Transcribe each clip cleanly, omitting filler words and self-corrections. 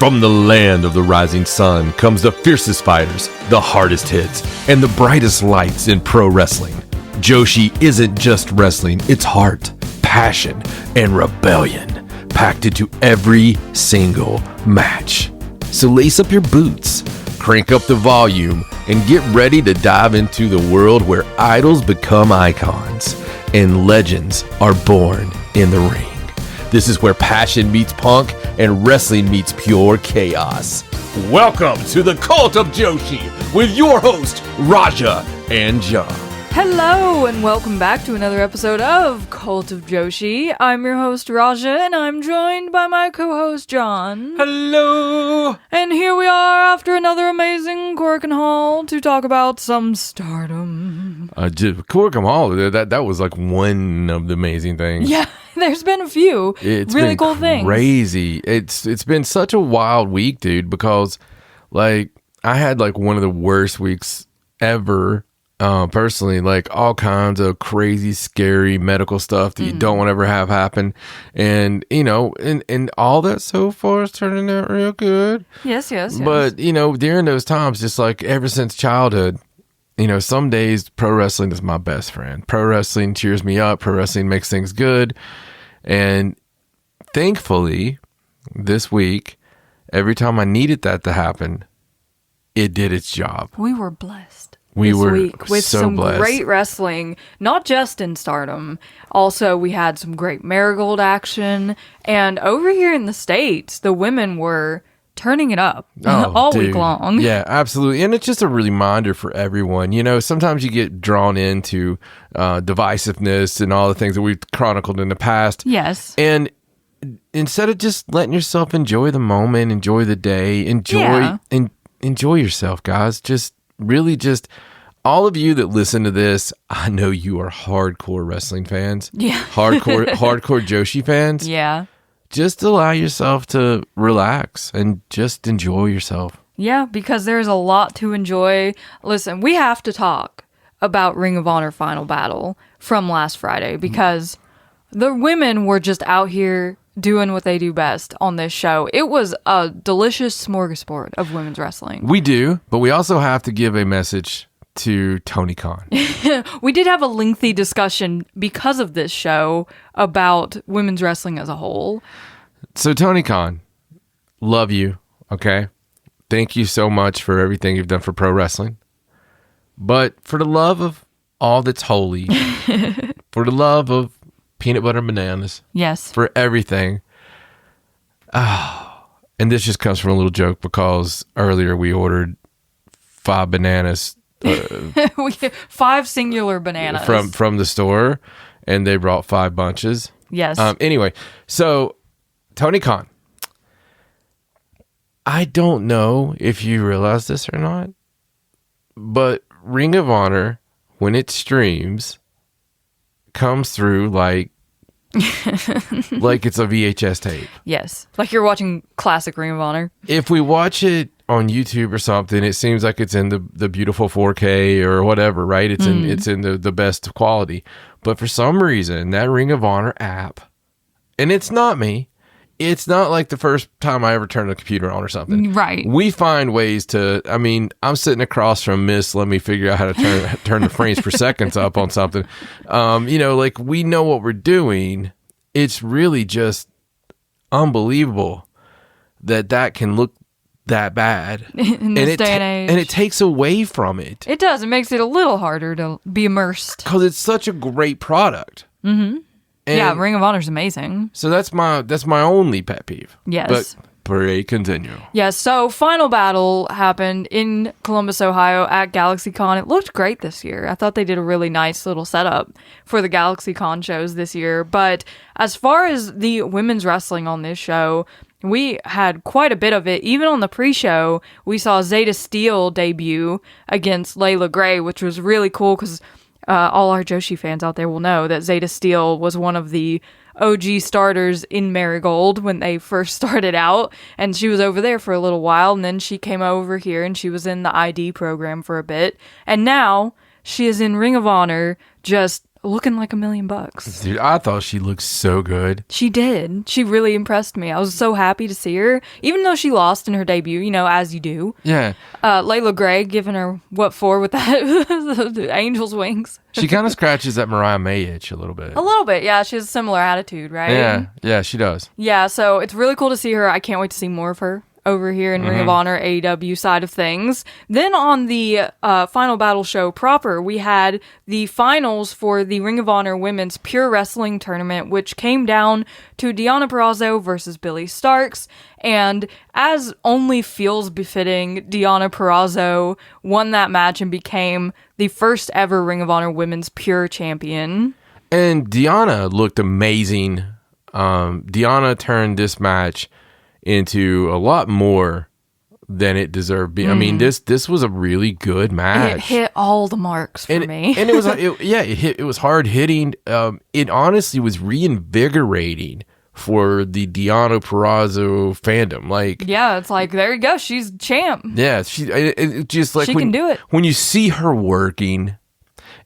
From the land of the rising sun comes the fiercest fighters, the hardest hits, and the brightest lights in pro wrestling. Joshi isn't just wrestling, it's heart, passion, and rebellion, packed into every single match. So lace up your boots, crank up the volume, and get ready to dive into the world where idols become icons and legends are born in the ring. This is where passion meets punk and wrestling meets pure chaos. Welcome to the Cult of Joshi with your host, Raja and John. Hello and welcome back to another episode of Cult of Joshi. I'm your host, Raja, and I'm joined by my co-host, John. Hello! And here we are after another amazing Korakuen Hall to talk about some Stardom. Korakuen Hall, that was like one of the amazing things. Yeah, there's been a few really cool things. Crazy. It's been such a wild week, dude, because like I had like one of the worst weeks ever. Personally, like all kinds of crazy, scary medical stuff that you don't want to ever have happen. And, you know, and all that so far is turning out real good. Yes. But, you know, during those times, just like ever since childhood, you know, some days pro wrestling is my best friend. Pro wrestling cheers me up. Pro wrestling makes things good. And thankfully, this week, every time I needed that to happen, it did its job. We were blessed. We were week with so some blessed. Great wrestling, not just in Stardom. Also, we had some great Marigold action. And over here in the States, the women were turning it up all week long. Yeah, absolutely. And it's just a reminder for everyone. You know, sometimes you get drawn into divisiveness and all the things that we've chronicled in the past. Yes. And instead of just letting yourself enjoy the moment, enjoy the day, enjoy yourself, guys. Just all of you that listen to this, I know you are hardcore wrestling fans. Yeah. Hardcore Joshi fans. Yeah. Just allow yourself to relax and just enjoy yourself. Yeah, because there's a lot to enjoy. Listen, we have to talk about Ring of Honor Final Battle from last Friday because the women were just out here doing what they do best on this show. It was a delicious smorgasbord of women's wrestling. We do, but we also have to give a message to Tony Khan. We did have a lengthy discussion because of this show about women's wrestling as a whole. So Tony Khan, love you, okay? Thank you so much for everything you've done for pro wrestling. But for the love of all that's holy, for the love of peanut butter and bananas. Yes. For everything. Oh, and this just comes from a little joke because earlier we ordered 5 bananas. 5 singular bananas. From the store, and they brought 5 bunches. Yes. Anyway, so Tony Khan, I don't know if you realize this or not, but Ring of Honor, when it streams, comes through like it's a VHS tape. Yes, like you're watching classic Ring of Honor. If we watch it on YouTube or something, it seems like it's in the beautiful 4K or whatever, right? It's in the best quality. But for some reason, that Ring of Honor app, and it's not me. It's not like the first time I ever turned the computer on or something. Right. We find ways to, I mean, I'm sitting across from Miss, let me figure out how to turn the frames per seconds up on something. You know, like we know what we're doing. It's really just unbelievable that can look that bad. In this day and age. And it takes away from it. It does. It makes it a little harder to be immersed. Because it's such a great product. Mm-hmm. Yeah, Ring of Honor is amazing. So that's my only pet peeve. Yes. But pray continue. Yeah, so Final Battle happened in Columbus, Ohio at GalaxyCon. It looked great this year. I thought they did a really nice little setup for the GalaxyCon shows this year. But as far as the women's wrestling on this show, we had quite a bit of it. Even on the pre-show, we saw Zeta Steel debut against Layla Gray, which was really cool because all our Joshi fans out there will know that Zeta Steel was one of the OG starters in Marigold when they first started out, and she was over there for a little while, and then she came over here and she was in the ID program for a bit, and now she is in Ring of Honor just looking like $1,000,000. Dude, I thought she looked so good. She did. She really impressed me. I was so happy to see her, even though she lost in her debut, as you do. Yeah. Layla Gray giving her what for with that the angel's wings. She kind of scratches that Mariah May itch a little bit. A little bit, yeah. She has a similar attitude, right? Yeah, she does. Yeah, so it's really cool to see her. I can't wait to see more of her over here in Ring of Honor AEW side of things. Then on the Final Battle show proper, we had the finals for the Ring of Honor Women's Pure Wrestling Tournament, which came down to Deonna Purrazzo versus Billie Starkz. And as only feels befitting, Deonna Purrazzo won that match and became the first ever Ring of Honor Women's Pure Champion. And Deonna looked amazing. Deonna turned this match into a lot more than it deserved being. I mean, this was a really good match. It hit all the marks for me. And it was it was hard hitting. It honestly was reinvigorating for the Deonna Purrazzo fandom. Like, yeah, it's like, there you go, she's champ. Yeah, it just like she can do it. When you see her working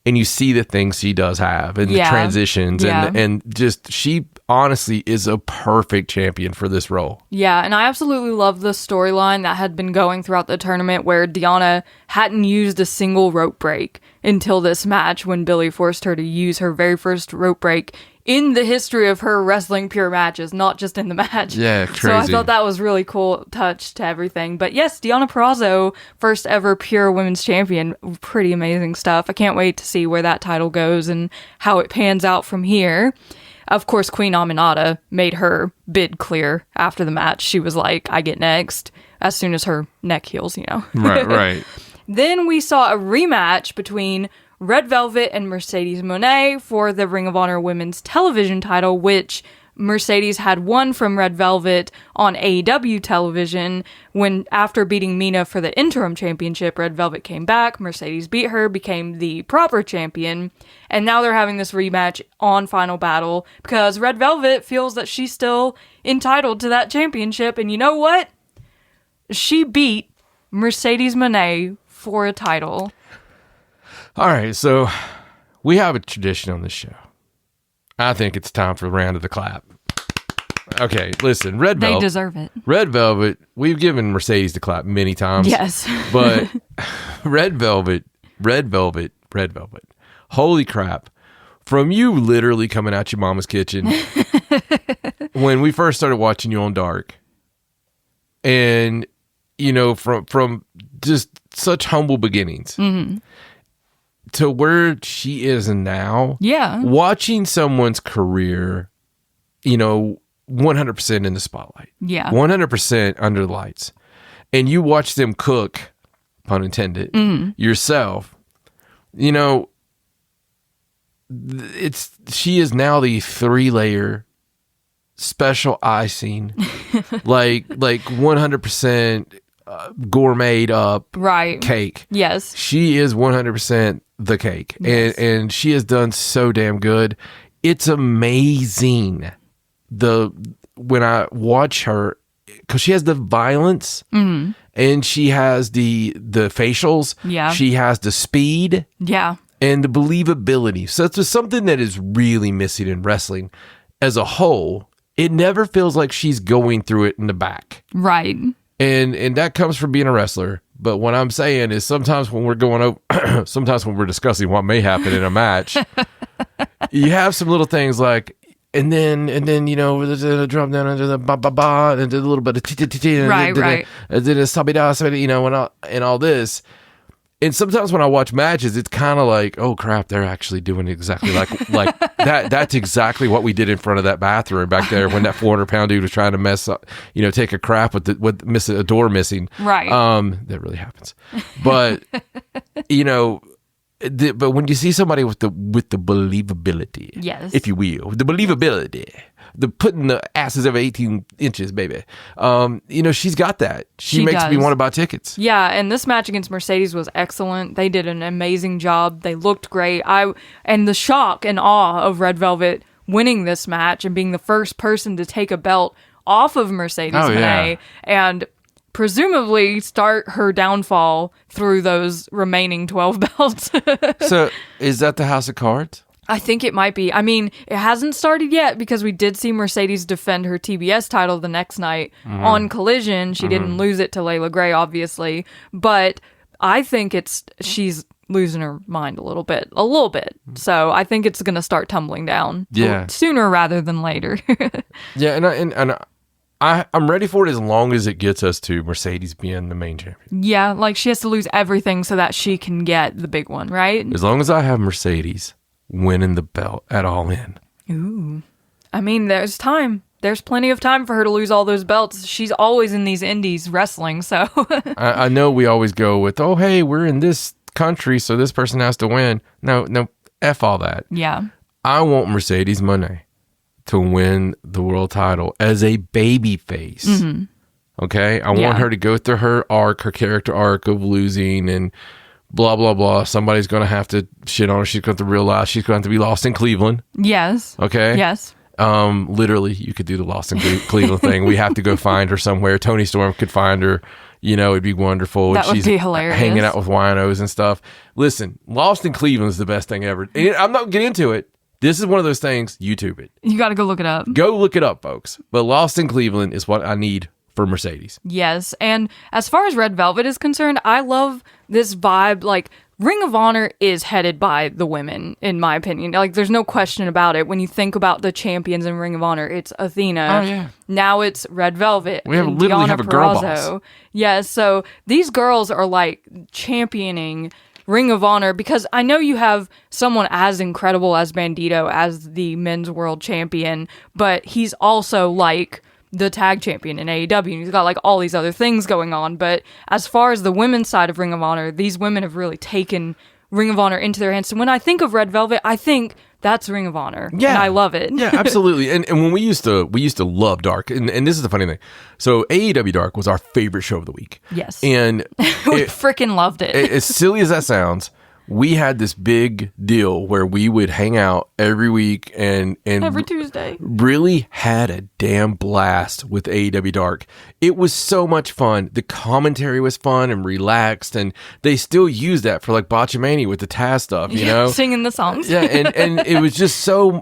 and you see the things she does have and the transitions and just she honestly is a perfect champion for this role. Yeah, and I absolutely love the storyline that had been going throughout the tournament where Deonna hadn't used a single rope break until this match when Billie forced her to use her very first rope break in the history of her wrestling pure matches, not just in the match. Yeah, crazy. So I thought that was really cool touch to everything. But yes, Deonna Purrazzo, first ever pure women's champion. Pretty amazing stuff. I can't wait to see where that title goes and how it pans out from here. Of course, Queen Aminata made her bid clear after the match. She was like, I get next, as soon as her neck heals, Right. Then we saw a rematch between Red Velvet and Mercedes Moné for the Ring of Honor Women's Television title, which Mercedes had won from Red Velvet on AEW television when, after beating Mina for the interim championship, Red Velvet came back, Mercedes beat her, became the proper champion, and now they're having this rematch on Final Battle because Red Velvet feels that she's still entitled to that championship, and you know what? She beat Mercedes Moné for a title. All right, so we have a tradition on this show. I think it's time for a round of the clap. Okay, listen, Red Velvet. They deserve it. Red Velvet, we've given Mercedes the clap many times. Yes. But Red Velvet. Holy crap. From you literally coming out your mama's kitchen when we first started watching you on Dark. And, from just such humble beginnings. Mm-hmm. To where she is now. Yeah. Watching someone's career, 100% in the spotlight. Yeah. 100% under the lights. And you watch them cook, pun intended, yourself. She is now the 3-layer special icing, like 100% gourmet up cake. Yes. She is 100% the cake. Yes. And she has done so damn good. It's amazing when I watch her, because she has the violence and she has the facials. Yeah. She has the speed. Yeah. And the believability. So it's just something that is really missing in wrestling as a whole. It never feels like she's going through it in the back. Right. And that comes from being a wrestler. But what I'm saying is sometimes when we're going over, sometimes when we're discussing what may happen in a match, you have some little things like, and then there's a drum down under the ba ba ba, and a little bit of t right, and then a sabida, and all this. And sometimes when I watch matches, it's kind of like, oh crap, they're actually doing exactly like that. That's exactly what we did in front of that bathroom back there when that 400-pound dude was trying to mess up, take a crap with a door missing. Right. That really happens. But but when you see somebody with the believability, yes, if you will, the believability, the putting the asses over 18 inches, baby. She's got that. She makes me want to buy tickets. Yeah, and this match against Mercedes was excellent. They did an amazing job. They looked great. And the shock and awe of Red Velvet winning this match and being the first person to take a belt off of Mercedes Moné and presumably start her downfall through those remaining 12 belts. So, is that the House of Cards? I think it might be. I mean, it hasn't started yet because we did see Mercedes defend her TBS title the next night on Collision. She didn't lose it to Layla Gray, obviously, but I think she's losing her mind a little bit. So I think it's going to start tumbling down sooner rather than later. Yeah, and I'm ready for it as long as it gets us to Mercedes being the main champion. Yeah, like she has to lose everything so that she can get the big one, right? As long as I have Mercedes winning the belt at All In. Ooh. I mean, there's time. There's plenty of time for her to lose all those belts. She's always in these indies wrestling, so. I know we always go with, oh, hey, we're in this country, so this person has to win. No, F all that. Yeah. I want Mercedes Moné to win the world title as a baby face. Mm-hmm. Okay? I want her to go through her character arc of losing and blah, blah, blah. Somebody's going to have to shit on her. She's going to realize she's going to be lost in Cleveland. Yes. Okay? Yes. Literally, you could do the lost in Cleveland thing. We have to go find her somewhere. Tony Storm could find her. It'd be wonderful. That would be hilarious. Hanging out with winos and stuff. Listen, Lost in Cleveland is the best thing ever. And I'm not getting into it. This is one of those things, YouTube it. You got to go look it up. Go look it up, folks. But Lost in Cleveland is what I need for Mercedes. Yes, and as far as Red Velvet is concerned, I love this vibe. Like, Ring of Honor is headed by the women, in my opinion. Like, there's no question about it. When you think about the champions in Ring of Honor, it's Athena. Oh, yeah. Now it's Red Velvet. We literally have a girl boss. Yeah, so these girls are, like, championing Ring of Honor, because I know you have someone as incredible as Bandito as the men's world champion, but he's also, like, the tag champion in AEW, and he's got like all these other things going on. But as far as the women's side of Ring of Honor, these women have really taken Ring of Honor into their hands. So when I think of Red Velvet, I think that's Ring of Honor. Yeah. And I love it. Yeah, absolutely. And when we used to love Dark, and this is the funny thing. So AEW Dark was our favorite show of the week. Yes. And we freaking loved it. As silly as that sounds, we had this big deal where we would hang out every week and every Tuesday. Really had a damn blast with AEW Dark. It was so much fun. The commentary was fun and relaxed, and they still use that for like Botchamania with the Taz stuff, you know? Singing the songs. Yeah, and it was just so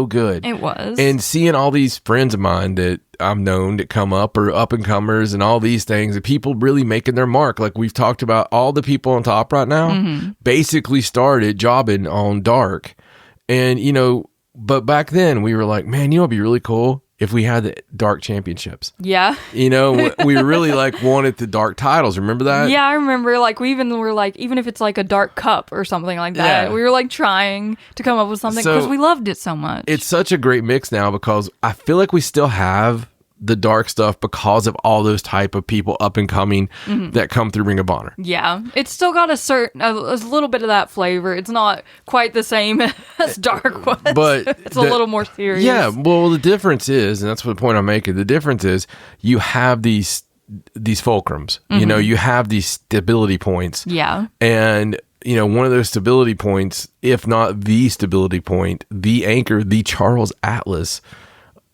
good. It was. And seeing all these friends of mine that I've known that come up, or up and comers and all these things, and people really making their mark. Like we've talked about, all the people on top right now basically started jobbing on Dark. And, but back then we were like, man, it'd be really cool if we had the Dark championships. Yeah. We really like wanted the Dark titles. Remember that? Yeah, I remember. Like we even were like, even if it's like a Dark Cup or something like that, we were like trying to come up with something because we loved it so much. It's such a great mix now because I feel like we still have the Dark stuff because of all those type of people up and coming that come through Ring of Honor. Yeah, it's still got a little bit of that flavor. It's not quite the same as Dark was, but it's a little more serious. Yeah, well, the difference is, and that's the point I'm making, the difference is you have these fulcrums, you have these stability points. Yeah. And one of those stability points, if not the stability point, the anchor, the Charles Atlas,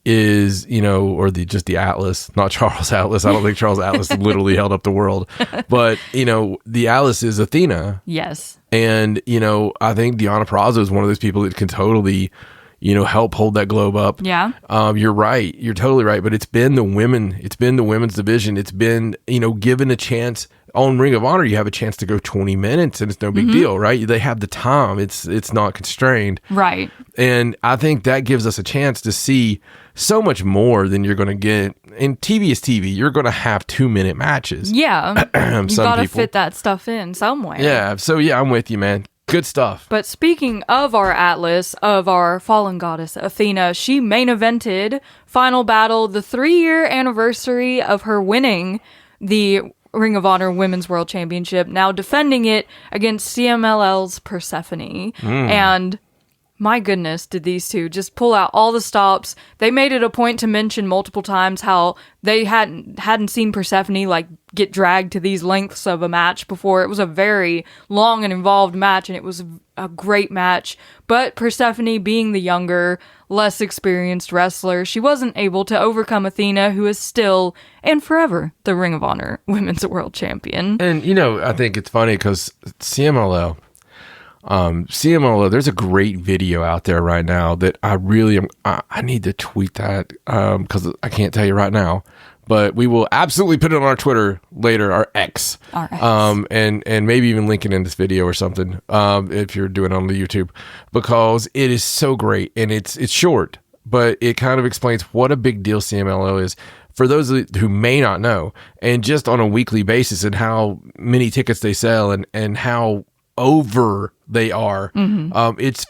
is, or just the Atlas, not Charles Atlas. I don't think Charles Atlas literally held up the world. But, the Atlas is Athena. Yes. And, I think Deonna Purrazzo is one of those people that can totally, help hold that globe up. Yeah. You're right. You're totally right. But it's been the women's division. It's been, given a chance. On Ring of Honor, you have a chance to go 20 minutes and it's no big deal, right? They have the time. It's not constrained. Right. And I think that gives us a chance to see so much more than you're going to get. And TV is TV. You're going to have 2-minute matches. Yeah. You got to fit that stuff in somewhere. Yeah. So, yeah, I'm with you, man. Good stuff. But speaking of our Atlas, of our fallen goddess Athena, she main evented Final Battle, the 3-year anniversary of her winning the Ring of Honor Women's World Championship, now defending it against CMLL's Persephone. And my goodness, did these two just pull out all the stops. They made it a point to mention multiple times how they hadn't seen Persephone like get dragged to these lengths of a match before. It was a very long and involved match, and it was a great match. But Persephone, being the younger, less experienced wrestler, she wasn't able to overcome Athena, who is still and forever the Ring of Honor Women's World Champion. And, I think it's funny because CMLL, CMLL, there's a great video out there right now that I really am. I need to tweet that because I can't tell you right now. But we will absolutely put it on our Twitter later, our X. And maybe even link it in this video or something if you're doing it on the YouTube, because it is so great and it's short, but it kind of explains what a big deal CMLL is for those who may not know, and just on a weekly basis, and how many tickets they sell and how over they are. It's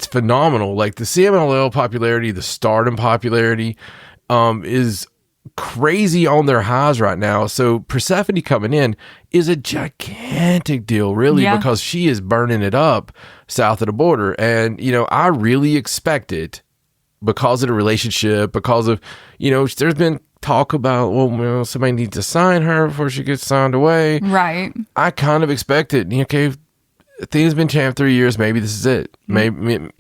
phenomenal. Like the CMLL popularity, the Stardom popularity is crazy on their highs right now. So Persephone coming in is a gigantic deal, really, because she is burning it up south of the border. And, I really expect it because of the relationship, because of, there's been talk about, somebody needs to sign her before she gets signed away. Right. I kind of expect it. Okay, Athena's been champ 3 years. Maybe this is it. Maybe,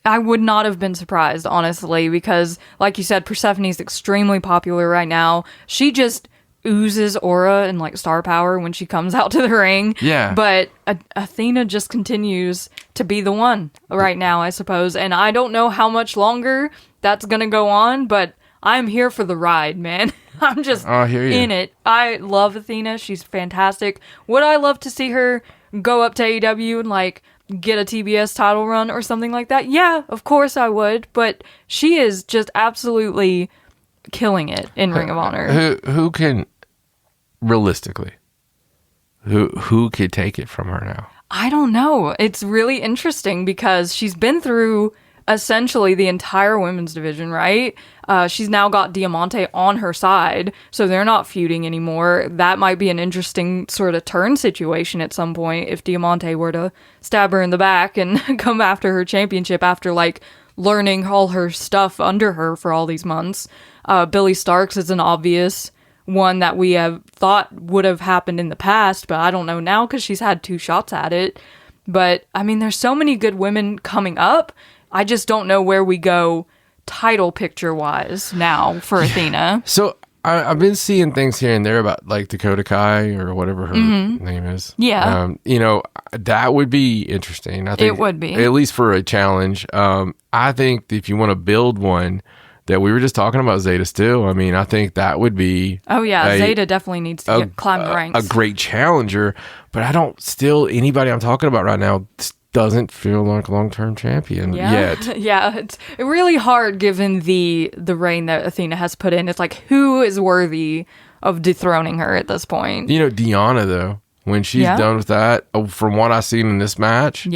I would not have been surprised, honestly, because, like you said, Persephone's extremely popular right now. She just oozes aura and, star power when she comes out to the ring. Yeah. But Athena just continues to be the one right now, I suppose. And I don't know how much longer that's going to go on, but I'm here for the ride, man. I'm just in it. I love Athena. She's fantastic. Would I love to see her go up to AEW and get a TBS title run or something like that? Yeah, of course I would. But she is just absolutely killing it in Ring of Honor. Who can realistically? Who could take it from her now? I don't know. It's really interesting because she's been through essentially the entire women's division, right? She's now got Diamante on her side, so they're not feuding anymore. That might be an interesting sort of turn situation at some point if Diamante were to stab her in the back and come after her championship after learning all her stuff under her for all these months. Billy Starks is an obvious one that we have thought would have happened in the past, but I don't know now because she's had 2 shots at it. But I mean, there's so many good women coming up. I just don't know where we go title picture wise now for Athena. So I've been seeing things here and there about Dakota Kai or whatever her name is. Yeah. That would be interesting. I think it would be, at least for a challenge. I think if you want to build one, that we were just talking about Zeta still. I mean, I think that would be. Oh yeah, Zeta definitely needs to climb the ranks. A great challenger, but anybody I'm talking about right now doesn't feel like a long-term champion yet. Yeah, it's really hard given the reign that Athena has put in. It's who is worthy of dethroning her at this point? Deanna, though, when she's done with that, from what I've seen in this match,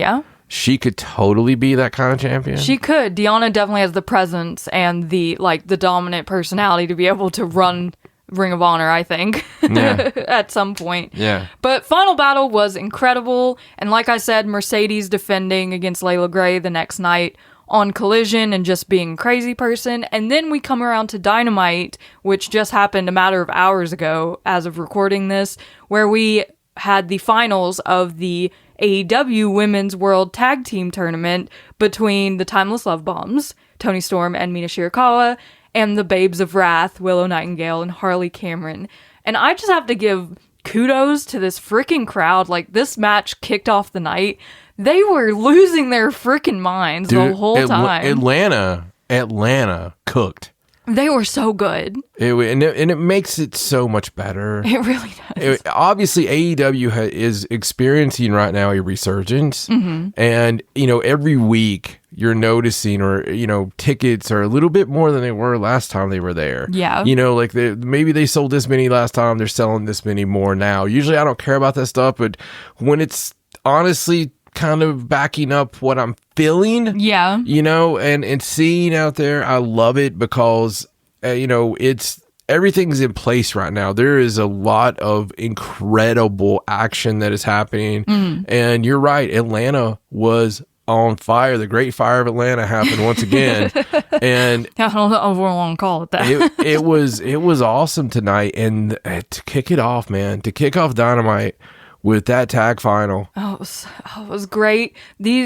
she could totally be that kind of champion. She could. Deanna definitely has the presence and the dominant personality to be able to run Ring of Honor, I think, at some point. Yeah. But Final Battle was incredible. And like I said, Mercedes defending against Layla Gray the next night on Collision and just being a crazy person. And then we come around to Dynamite, which just happened a matter of hours ago as of recording this, where we had the finals of the AEW Women's World Tag Team Tournament between the Timeless Love Bombs, Toni Storm and Mina Shirakawa, and the Babes of Wrath, Willow Nightingale and Harley Cameron. And I just have to give kudos to this freaking crowd. This match kicked off the night. They were losing their freaking minds the whole time. Atlanta cooked. They were so good. It makes it so much better. It really does. Obviously, AEW is experiencing right now a resurgence. And, every week you're noticing tickets are a little bit more than they were last time they were there. Yeah. Maybe they sold this many last time. They're selling this many more now. Usually I don't care about that stuff, but when it's honestly kind of backing up what I'm feeling, and seeing out there, I love it because everything's in place right now. There is a lot of incredible action that is happening, and you're right, Atlanta was on fire. The Great Fire of Atlanta happened once again, and I don't know if we want to call it that. it was awesome tonight, and to kick it off, man, to kick off Dynamite with that tag final. Oh, it was great.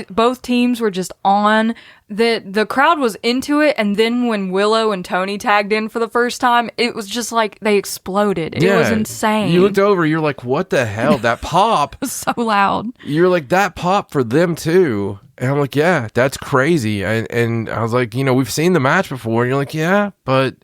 Both teams were just on. the crowd was into it, and then when Willow and Tony tagged in for the first time, it was just like they exploded. It was insane. You looked over, you're like, what the hell? That pop. It was so loud. You're like, that pop for them too. And I'm like, yeah, that's crazy. And I was like, we've seen the match before. And you're like, yeah, but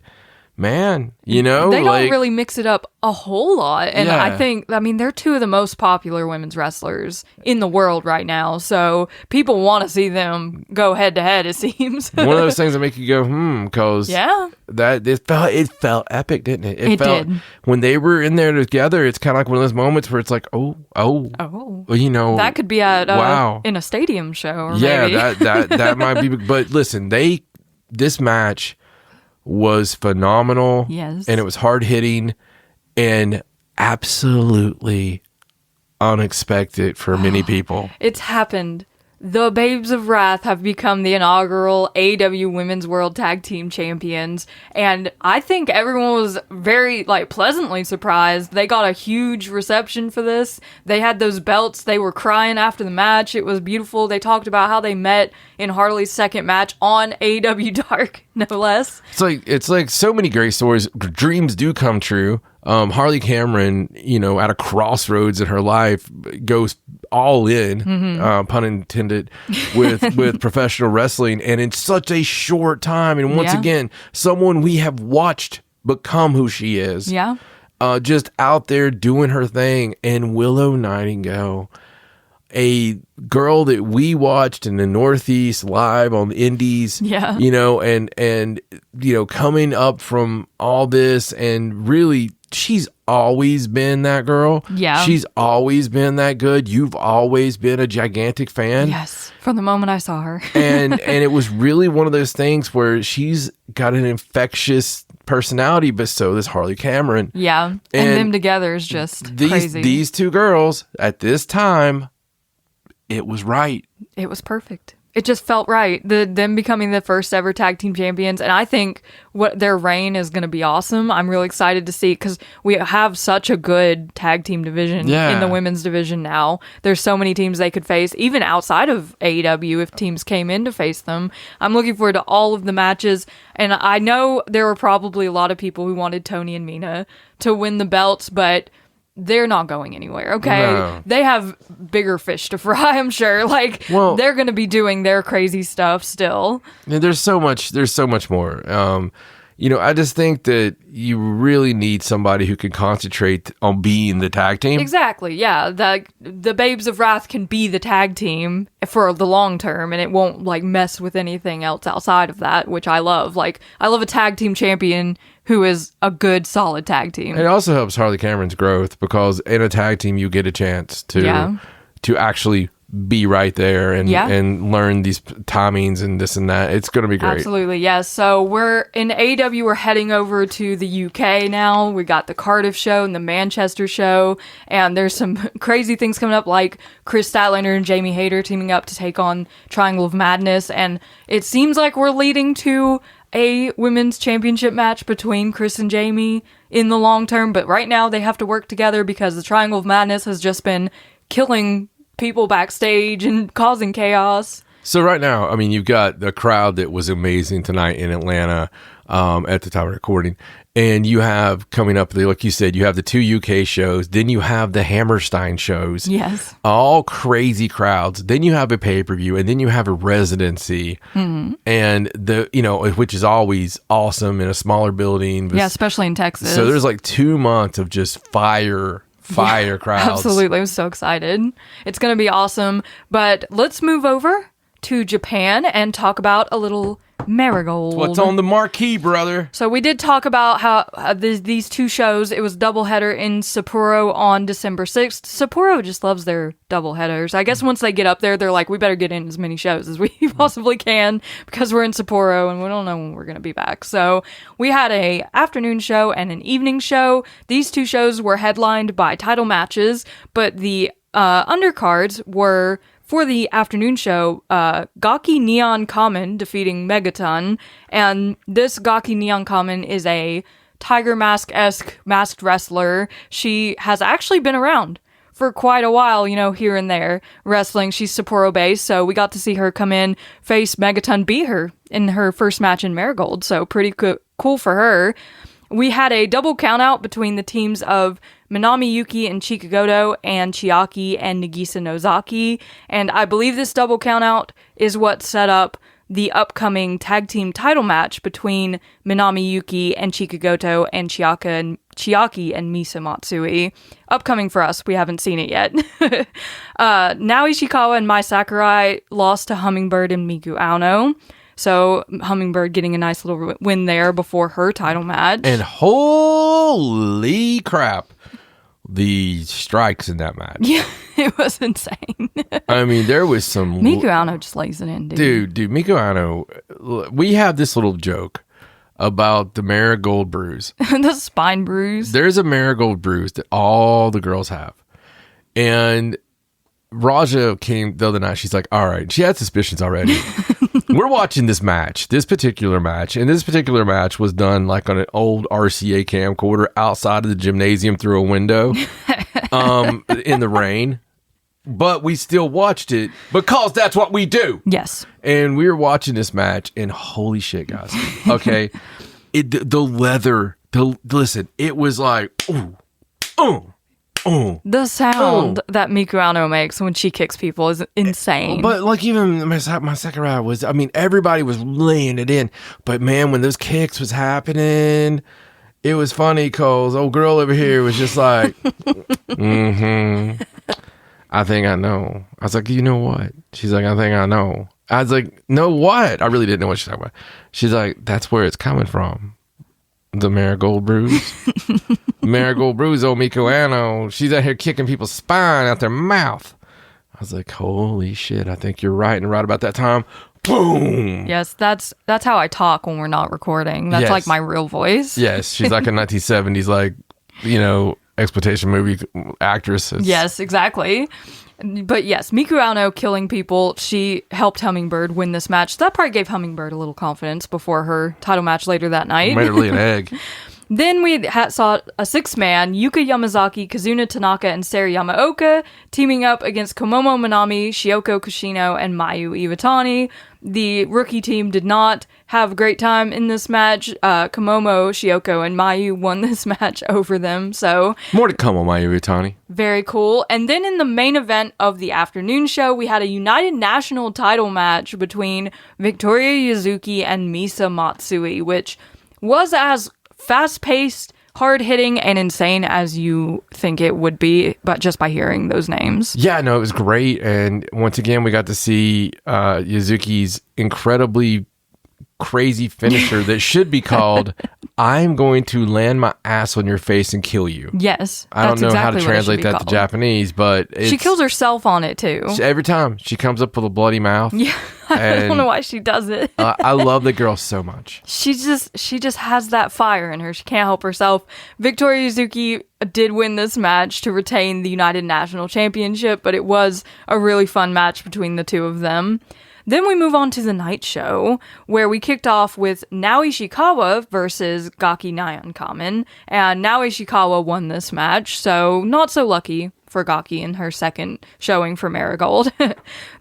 man, they don't really mix it up a whole lot. And I think, they're two of the most popular women's wrestlers in the world right now. So people want to see them go head to head, it seems. One of those things that make you go, because it felt epic, didn't it? It felt, did. When they were in there together, it's kind of like one of those moments where it's like, that could be at in a stadium show. Or maybe. that might be. But listen, this match was phenomenal. Yes. And it was hard hitting and absolutely unexpected for many people. It's happened. The Babes of Wrath have become the inaugural AEW Women's World Tag Team Champions, and I think everyone was very, pleasantly surprised. They got a huge reception for this. They had those belts. They were crying after the match. It was beautiful. They talked about how they met in Harley's second match on AEW Dark, no less. It's like so many great stories. Dreams do come true. Harley Cameron, at a crossroads in her life, goes all in, pun intended, with professional wrestling, and in such a short time. And once again, someone we have watched become who she is. Yeah. Just out there doing her thing. And Willow Nightingale, a girl that we watched in the Northeast live on the Indies, and coming up from all this, and really, she's always been that girl. Yeah. She's always been that good. You've always been a gigantic fan. Yes. From the moment I saw her. and it was really one of those things where she's got an infectious personality, but so does Harley Cameron. Yeah. And them together is just crazy. These two girls at this time, it was right. It was perfect. It just felt right. Them becoming the first ever tag team champions. And I think their reign is going to be awesome. I'm really excited to see, because we have such a good tag team division in the women's division now. There's so many teams they could face, even outside of AEW, if teams came in to face them. I'm looking forward to all of the matches. And I know there were probably a lot of people who wanted Tony and Mina to win the belts, but they're not going anywhere, okay? No. They have bigger fish to fry, I'm sure. They're going to be doing their crazy stuff still. There's so much more. I just think that you really need somebody who can concentrate on being the tag team. Exactly, yeah. The Babes of Wrath can be the tag team for the long term, and it won't, mess with anything else outside of that, which I love. I love a tag team champion who is a good, solid tag team. It also helps Harley Cameron's growth, because in a tag team, you get a chance to actually be right there and learn these timings and this and that. It's going to be great. Absolutely, yes. So we're in AEW, we're heading over to the UK now. We got the Cardiff show and the Manchester show, and there's some crazy things coming up, like Chris Statlander and Jamie Hayter teaming up to take on Triangle of Madness, and it seems like we're leading to a women's championship match between Chris and Jamie in the long term, but right now they have to work together because the Triangle of Madness has just been killing people backstage and causing chaos. So right now, you've got the crowd that was amazing tonight in Atlanta at the time of recording. And you have coming up, like you said, you have the two UK shows. Then you have the Hammerstein shows. Yes. All crazy crowds. Then you have a pay-per-view, and then you have a residency. Mm-hmm. And which is always awesome in a smaller building. Yeah, especially in Texas. So there's 2 months of just fire crowds. Absolutely. I'm so excited. It's going to be awesome. But let's move over to Japan and talk about a little Marigold. What's on the marquee, brother? So we did talk about how these two shows, it was doubleheader in Sapporo on December 6th. Sapporo just loves their doubleheaders. I guess once they get up there, they're like, we better get in as many shows as we possibly can, because we're in Sapporo and we don't know when we're going to be back. So we had a afternoon show and an evening show. These two shows were headlined by title matches, but the undercards were... For the afternoon show, Gaki Neon Kamen defeating Megaton, and this Gaki Neon Kamen is a Tiger Mask-esque masked wrestler. She has actually been around for quite a while, here and there wrestling. She's Sapporo based, so we got to see her come in, face Megaton, beat her in her first match in Marigold. So pretty cool for her. We had a double countout between the teams of Minami Yuki and Chikagoto and Chiaki and Nagisa Nozaki. And I believe this double countout is what set up the upcoming tag team title match between Minami Yuki and Chikagoto and Chiaki and Misa Matsui. Upcoming for us. We haven't seen it yet. Now Ishikawa and Mai Sakurai lost to Hummingbird and Miku Aono. So Hummingbird getting a nice little win there before her title match. And holy crap, the strikes in that match. Yeah, it was insane. I mean, there was some... Miku Aono just lays it in, dude. Dude, Miku Aono, we have this little joke about the Marigold bruise. The spine bruise. There's a Marigold bruise that all the girls have. And Raja came the other night. She's like, all right. She had suspicions already. We're watching this particular match. And this particular match was done like on an old RCA camcorder outside of the gymnasium through a window in the rain. But we still watched it because that's what we do. Yes. And we were watching this match and holy shit, guys. Okay. The leather, listen, it was like, ooh. The sound that Miku Aono makes when she kicks people is insane. But like even my second round was, I mean, everybody was laying it in. But man, when those kicks was happening, it was funny because old girl over here was just like, I think I know. I was like, you know what? She's like, I think I know. I was like, no, what? I really didn't know what she's talking about. She's like, that's where it's coming from. The Marigold bruise. Marigold bruise, old Miku Aono. She's out here kicking people's spine out their mouth. I was like, holy shit, I think you're right. And right about that time, boom. Yes, that's how I talk when we're not recording. That's like my real voice. Yes, she's like a 1970s, like, exploitation movie actress. Yes, exactly. But yes, Miku Aono killing people. She helped Hummingbird win this match. That probably gave Hummingbird a little confidence before her title match later that night. Made her lay an egg. Then we saw a six-man, Yuka Yamazaki, Kazuna Tanaka, and Sara Yamaoka teaming up against Komomo Minami, Shioko Kushino, and Mayu Iwatani. The rookie team did not have a great time in this match. Komomo, Shioko, and Mayu won this match over them, so... More to come on Mayu Iwatani. Very cool. And then in the main event of the afternoon show, we had a United National title match between Victoria Yuzuki and Misa Matsui, which was as fast-paced, hard-hitting, and insane as you think it would be, but just by hearing those names. Yeah, no, it was great. And once again, we got to see Yuzuki's incredibly crazy finisher that should be called I'm going to land my ass on your face and kill you. Yes. I don't know how to translate that to Japanese, but she kills herself on it too. Every time she comes up with a bloody mouth. Yeah. I don't know why she does it. I love the girl so much. She just has that fire in her. She can't help herself. Victoria Yuzuki did win this match to retain the United National Championship, but it was a really fun match between the two of them. Then we move on to the night show, where we kicked off with Naoi Ishikawa versus Gaki Nyan Kamen, and Naoi Ishikawa won this match, so not so lucky for Gaki in her second showing for Marigold.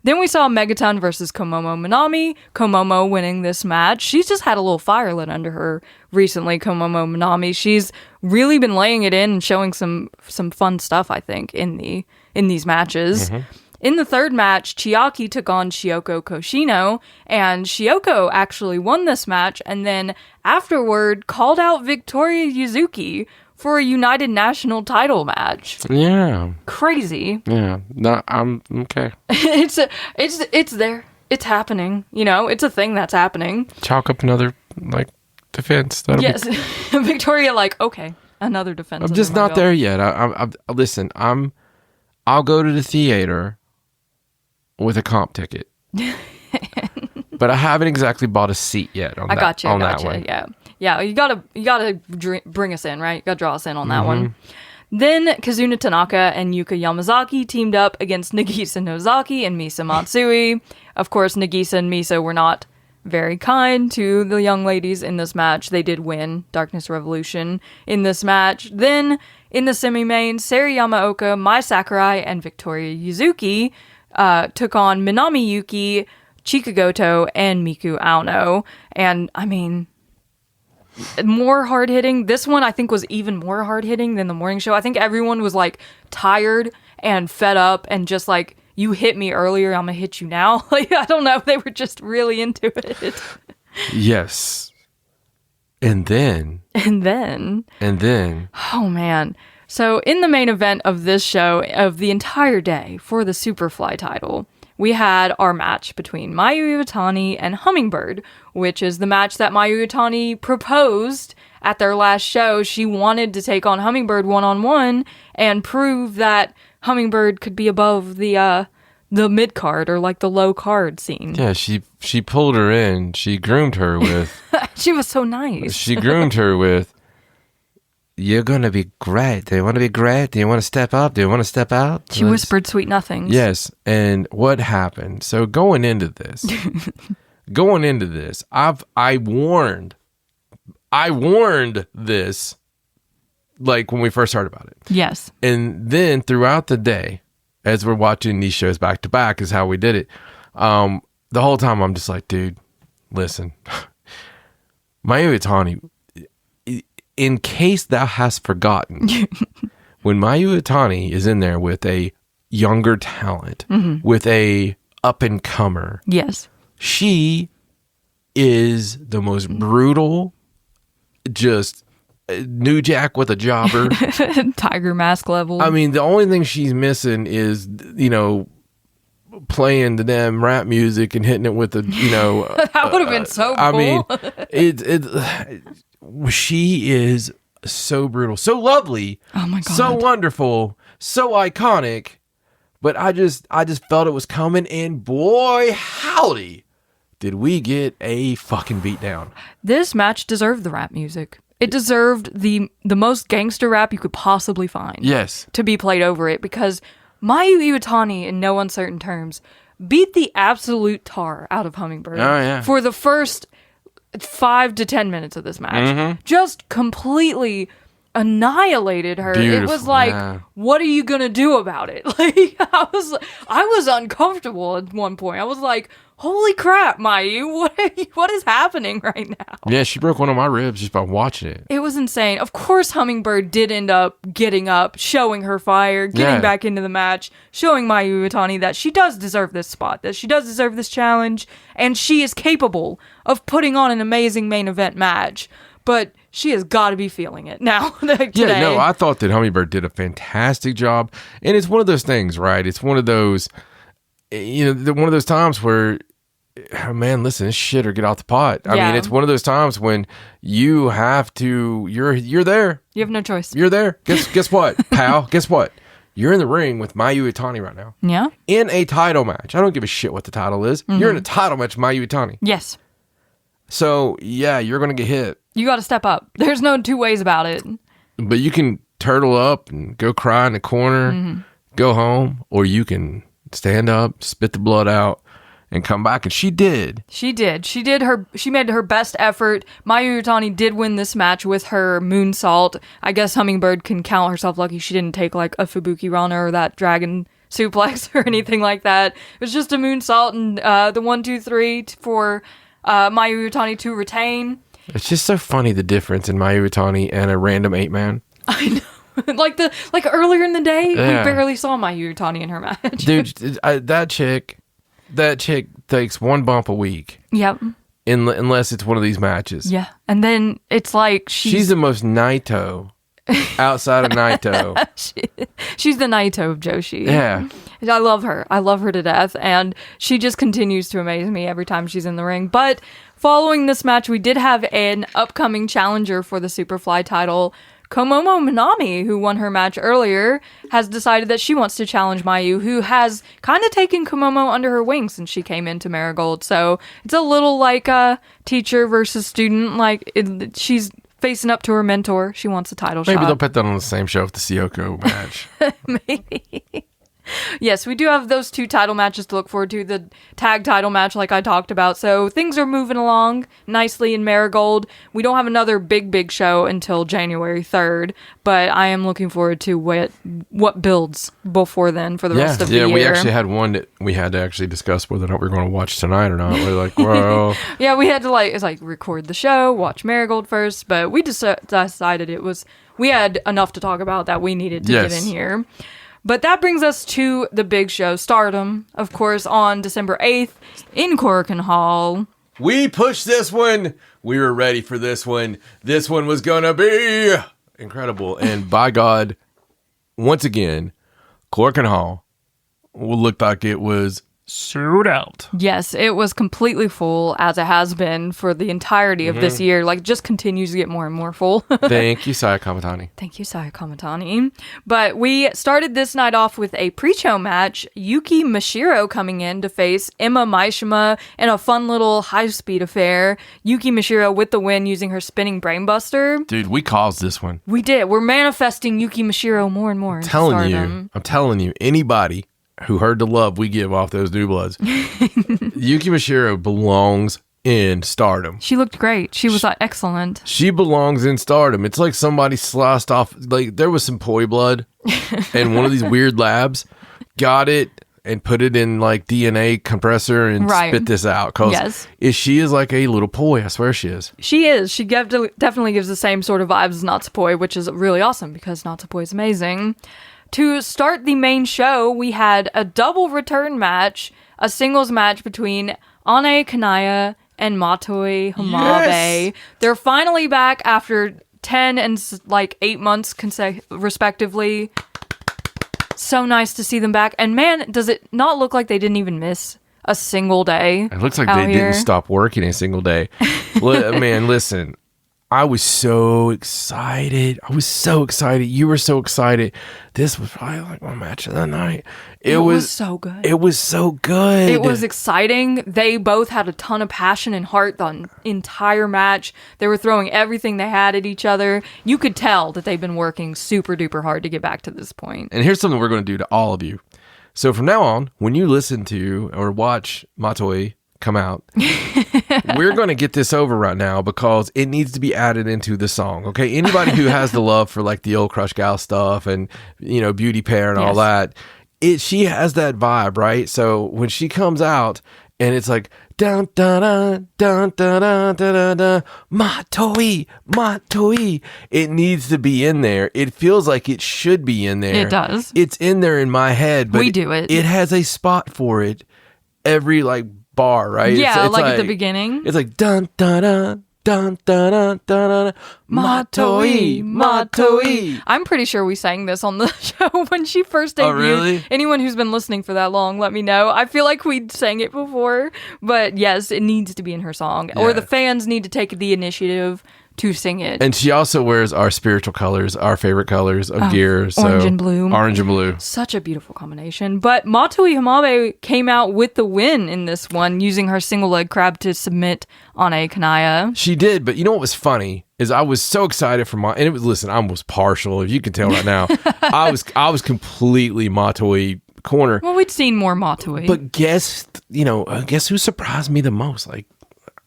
Then we saw Megaton versus Komomo Minami, Komomo winning this match. She's just had a little fire lit under her recently, Komomo Minami. She's really been laying it in and showing some fun stuff, I think, in these matches. Mm-hmm. In the third match, Chiaki took on Shioko Koshino, and Shioko actually won this match, and then afterward called out Victoria Yuzuki for a United National title match. Yeah. Crazy. Yeah. No, I'm okay. It's there. It's happening. It's a thing that's happening. Chalk up another defense. Yes. Victoria, okay, another defense. I'm just not there yet. Listen. I'll go to the theater with a comp ticket. But I haven't exactly bought a seat yet on that one. Yeah, you gotta bring us in, right? You gotta draw us in on that one. Then Kazuna Tanaka and Yuka Yamazaki teamed up against Nagisa Nozaki and Misa Matsui. Of course, Nagisa and Misa were not very kind to the young ladies in this match. They did win Darkness Revolution in this match. Then, in the semi-main, Sari Yamaoka, Mai Sakurai, and Victoria Yuzuki took on Minami Yuki, Chika Goto, and Miku Aono. And, I mean, more hard-hitting. This one, I think, was even more hard-hitting than the morning show. I think everyone was, like, tired and fed up and just, like, you hit me earlier, I'm gonna hit you now. Like, I don't know. They were just really into it. Yes. And then. Oh, man. So, in the main event of this show, of the entire day, for the Superfly title, we had our match between Mayu Iwatani and Hummingbird, which is the match that Mayu Iwatani proposed at their last show. She wanted to take on Hummingbird one-on-one and prove that Hummingbird could be above the mid card or like the low card scene. Yeah, she pulled her in. She groomed her with. She was so nice. She groomed her with. You're gonna be great. Do you want to be great? Do you want to step up? Do you want to step out? She whispered sweet nothings. Yes, and what happened? So going into this, I warned this. Like when we first heard about it. Yes. And then throughout the day, as we're watching these shows back to back is how we did it. The whole time I'm just like, dude, listen. Mayu Iwatani, in case thou hast forgotten, when Mayu Iwatani is in there with a younger talent, with a up-and-comer, yes, she is the most brutal, just New Jack with a jobber. Tiger Mask level. I mean, the only thing she's missing is, playing the damn rap music and hitting it with the, that would have been so cool. I mean, she is so brutal, so lovely. Oh my God. So wonderful, so iconic. But I just felt it was coming, and boy, howdy, did we get a fucking beatdown. This match deserved the rap music. It deserved the most gangster rap you could possibly find. Yes. To be played over it, because Mayu Iwatani, in no uncertain terms, beat the absolute tar out of Hummingbird. Oh, yeah. For the first 5 to 10 minutes of this match. Just completely annihilated her. Beautiful. It was like, what are you gonna do about it? Like, I was uncomfortable at one point. I was like, holy crap, Mayu, what is happening right now? Yeah, she broke one of my ribs just by watching it. It was insane. Of course, Hummingbird did end up getting up, showing her fire, getting back into the match, showing Mayu Iwatani that she does deserve this spot, that she does deserve this challenge, and she is capable of putting on an amazing main event match. But she has got to be feeling it now. Today. Yeah, no, I thought that Hummingbird did a fantastic job. And it's one of those things, right? It's one of those, one of those times where, oh man, listen, this shit or get off the pot. I mean, it's one of those times when you have to, you're there. You have no choice. You're there. Guess what, pal? Guess what? You're in the ring with Mayu Iwatani right now. Yeah. In a title match. I don't give a shit what the title is. You're in a title match with Mayu Iwatani. Yes. So, yeah, you're going to get hit. You got to step up. There's no two ways about it. But you can turtle up and go cry in the corner, go home, or you can stand up, spit the blood out, and come back. And she did. She made her best effort. Mayu Iwatani did win this match with her moonsault. I guess Hummingbird can count herself lucky she didn't take like a Fubuki Rana or that dragon suplex or anything like that. It was just a moonsault and the 1, 2, 3 for Mayu Iwatani to retain. It's just so funny, the difference in Mayu Iwatani and a random 8-man. I know. like earlier in the day, we barely saw Mayu Iwatani in her match. Dude, that chick takes one bump a week. Yep. Unless it's one of these matches. Yeah. And then it's like she's the most Naito outside of Naito. She's the Naito of Joshi. Yeah. I love her. I love her to death. And she just continues to amaze me every time she's in the ring. But following this match, we did have an upcoming challenger for the Superfly title. Komomo Minami, who won her match earlier, has decided that she wants to challenge Mayu, who has kind of taken Komomo under her wing since she came into Marigold. So it's a little like a teacher versus student. She's facing up to her mentor. She wants a title shot. Maybe they'll put that on the same show with the Sioko match. Maybe. Yes, we do have those 2 title matches to look forward to. The tag title match, like I talked about. So things are moving along nicely in Marigold. We don't have another big show until January 3rd, but I am looking forward to what builds before then for the rest of the year. Yeah, we actually had one that we had to actually discuss whether or not we were going to watch tonight or not. We're like, well... Yeah, we had to record the show, watch Marigold first, but we just decided we had enough to talk about that we needed to get in here. But that brings us to the big show, Stardom, of course, on December 8th in Korakuen Hall. We pushed this one. We were ready for this one. This one was going to be incredible. And by God, once again, Korakuen Hall looked like it was sold out. Yes, it was completely full, as it has been for the entirety of this year. Like, just continues to get more and more full. Thank you, Saya Kamatani. Thank you, Saya Kamatani. But we started this night off with a pre-show match. Yuki Mashiro coming in to face Emma Maishima in a fun little high-speed affair. Yuki Mashiro with the win using her spinning brainbuster. Dude, we caused this one. We did. We're manifesting Yuki Mashiro more and more. I'm telling you, anybody who heard the love we give off those New Bloods, Yuki Mashiro belongs in Stardom. She looked great. She was excellent. She belongs in Stardom. It's like somebody sliced off, like there was some poi blood and one of these weird labs got it and put it in like DNA compressor and spit this out. Because she is like a little poi. I swear she is. She is. She definitely gives the same sort of vibes as Natsupoi, which is really awesome because Natsupoi is amazing. To start the main show, we had a double return match, a singles match between Ane Kanaya and Matoi Hamabe. Yes! They're finally back after 10 and 8 months respectively. So nice to see them back. And man, does it not look like they didn't even miss a single day? It looks like they didn't stop working a single day. Man, listen. I was so excited. You were so excited. This was probably like my match of the night. It was so good. It was so good. It was exciting. They both had a ton of passion and heart the entire match. They were throwing everything they had at each other. You could tell that they've been working super duper hard to get back to this point. And here's something we're going to do to all of you. So from now on, when you listen to or watch Matoi come out, we're going to get this over right now because it needs to be added into the song. Okay, anybody who has the love for like the old Crush Gal stuff and Beauty Pair and all that, she has that vibe, right? So when she comes out and it's like dun dun dun dun dun dun dun dun Matoi, it needs to be in there. It feels like it should be in there. It does. It's in there in my head, but we do it. It has a spot for it every bar, right? Yeah, it's like at the beginning. It's like dun dun dun dun dun dun dun Matoi. I'm pretty sure we sang this on the show when she first debuted. Oh, really? Anyone who's been listening for that long, let me know. I feel like we sang it before, but yes, it needs to be in her song. Yeah. Or the fans need to take the initiative to sing it. And she also wears our spiritual colors, our favorite colors of gear. So orange and blue. Orange and blue. Such a beautiful combination. But Matoi Hamabe came out with the win in this one, using her single leg crab to submit Ane Kanaya. She did, but you know what was funny? Is I was so excited for and it was, listen, I was partial, if you can tell right now. I was completely Matoi corner. Well, we'd seen more Matoi. But guess who surprised me the most? Like,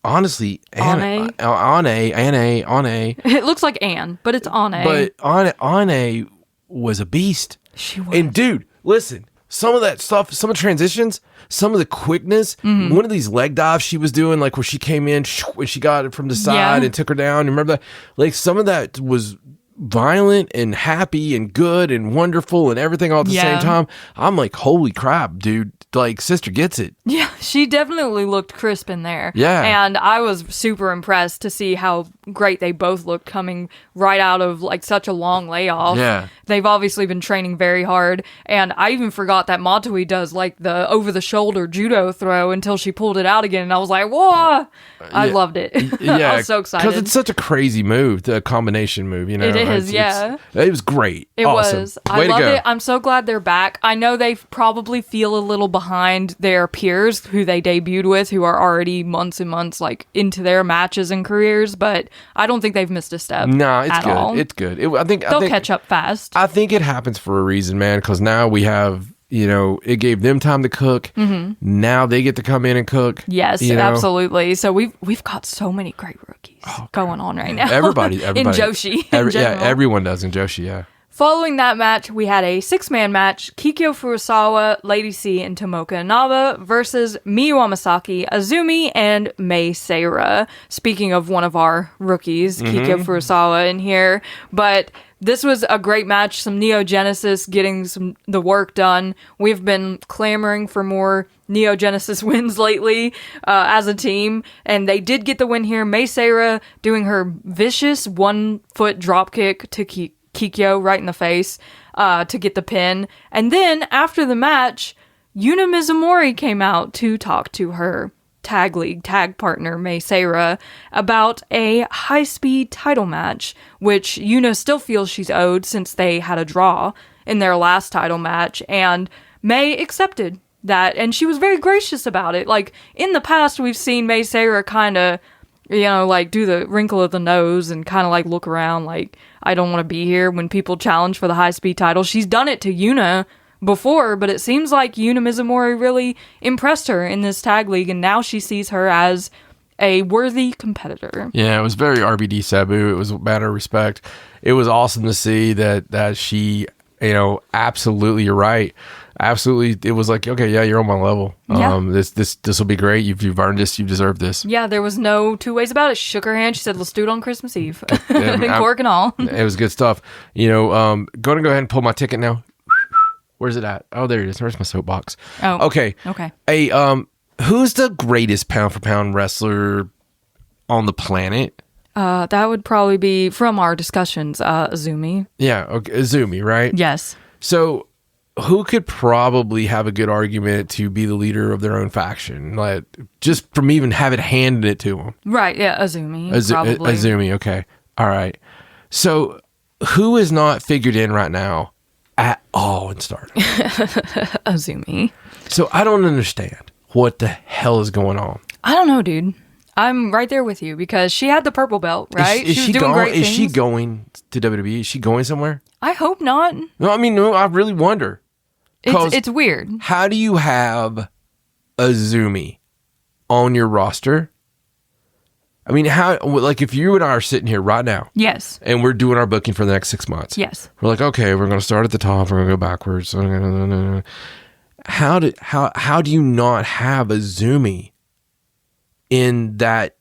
honestly, Ane. It looks like Anne, but it's Ane. But Ane was a beast. She was. And dude, listen, some of that stuff, some of the transitions, some of the quickness, one of these leg dives she was doing, like where she came in and she got it from the side and took her down. Remember that? Like some of that was violent and happy and good and wonderful and everything all at the same time. I'm like, holy crap, dude. Like, sister gets it. Yeah, she definitely looked crisp in there. Yeah. And I was super impressed to see how great they both looked coming right out of like such a long layoff. Yeah. They've obviously been training very hard. And I even forgot that Matoi does like the over the shoulder judo throw until she pulled it out again. And I was like, whoa, I loved it. Yeah. I was so excited. Because it's such a crazy move, the combination move, you know? It is, it was great. It awesome. was. I love it. I'm so glad they're back. I know they probably feel a little behind their peers who they debuted with, who are already months and months like into their matches and careers, but I don't think they've missed a step. No, it's good. All. It's good. I think they'll catch up fast. I think it happens for a reason, man, because now we have it gave them time to cook. Now they get to come in and cook. Yes, absolutely. So we've got so many great rookies going on right now. Everybody. in Joshi. Everyone does in Joshi, yeah. Following that match, we had a 6-man match: Kikyo Furusawa, Lady C, and Tomoka Inaba versus Miyu Amasaki, Azumi, and Mei Seira. Speaking of one of our rookies, Kikyo Furusawa in here. But this was a great match. Some Neo Genesis getting the work done. We've been clamoring for more Neo Genesis wins lately as a team, and they did get the win here. Mei Seira doing her vicious 1-foot dropkick to Kikyo right in the face to get the pin. And then after the match, Yuna Mizumori came out to talk to her tag partner Mei Seira about a high-speed title match, which Yuna still feels she's owed since they had a draw in their last title match, and Mei accepted that, and she was very gracious about it. Like, in the past, we've seen Mei Seira kind of, do the wrinkle of the nose and kind of, look around like, I don't want to be here when people challenge for the high-speed title. She's done it to Yuna before, but it seems like Yuna Mizumori really impressed her in this tag league, and now she sees her as a worthy competitor. Yeah, it was very RBD Sabu. It was a matter of respect. It was awesome to see that she, absolutely, you're right. Absolutely, it was like, okay, yeah, you're on my level. Yeah. This will be great. You've earned this. You deserve this. Yeah, there was no two ways about it. She shook her hand. She said, "Let's do it on Christmas Eve." Korakuen Hall. It was good stuff. Going to go ahead and pull my ticket now. Where's it at? Oh, there it is. Where's my soapbox? Oh, okay. Hey, who's the greatest pound for pound wrestler on the planet? That would probably be from our discussions, Azumi. Yeah, okay, Azumi, right? Yes. So, who could probably have a good argument to be the leader of their own faction? Like, just from even having handed it to them. Right, yeah, Azumi, probably. Azumi, okay. All right. So, who is not figured in right now at all in Stardom? Azumi. So, I don't understand what the hell is going on. I don't know, dude. I'm right there with you because she had the purple belt, right? Is she doing great things. Is she going to WWE? Is she going somewhere? I hope not. No, I really wonder. It's weird. How do you have Azumi on your roster? I mean, if you and I are sitting here right now. Yes. And we're doing our booking for the next 6 months. Yes. We're like, okay, we're going to start at the top. We're going to go backwards. How do you not have Azumi in that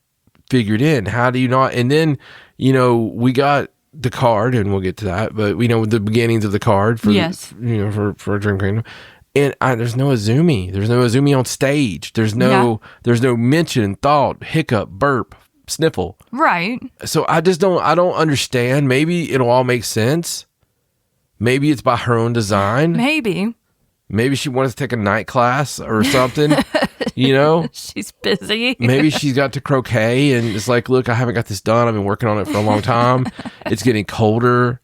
figured in? How do you not? And then, we got the card, and we'll get to that, but we know the beginnings of the card for for Dream Queendom, and there's no Azumi. There's no Azumi on stage. There's no mention, thought, hiccup, burp, sniffle. Right. So I don't understand. Maybe it'll all make sense. Maybe it's by her own design. Maybe she wanted to take a night class or something. She's busy. Maybe she's got to croquet and it's like, look, I haven't got this done. I've been working on it for a long time. It's getting colder.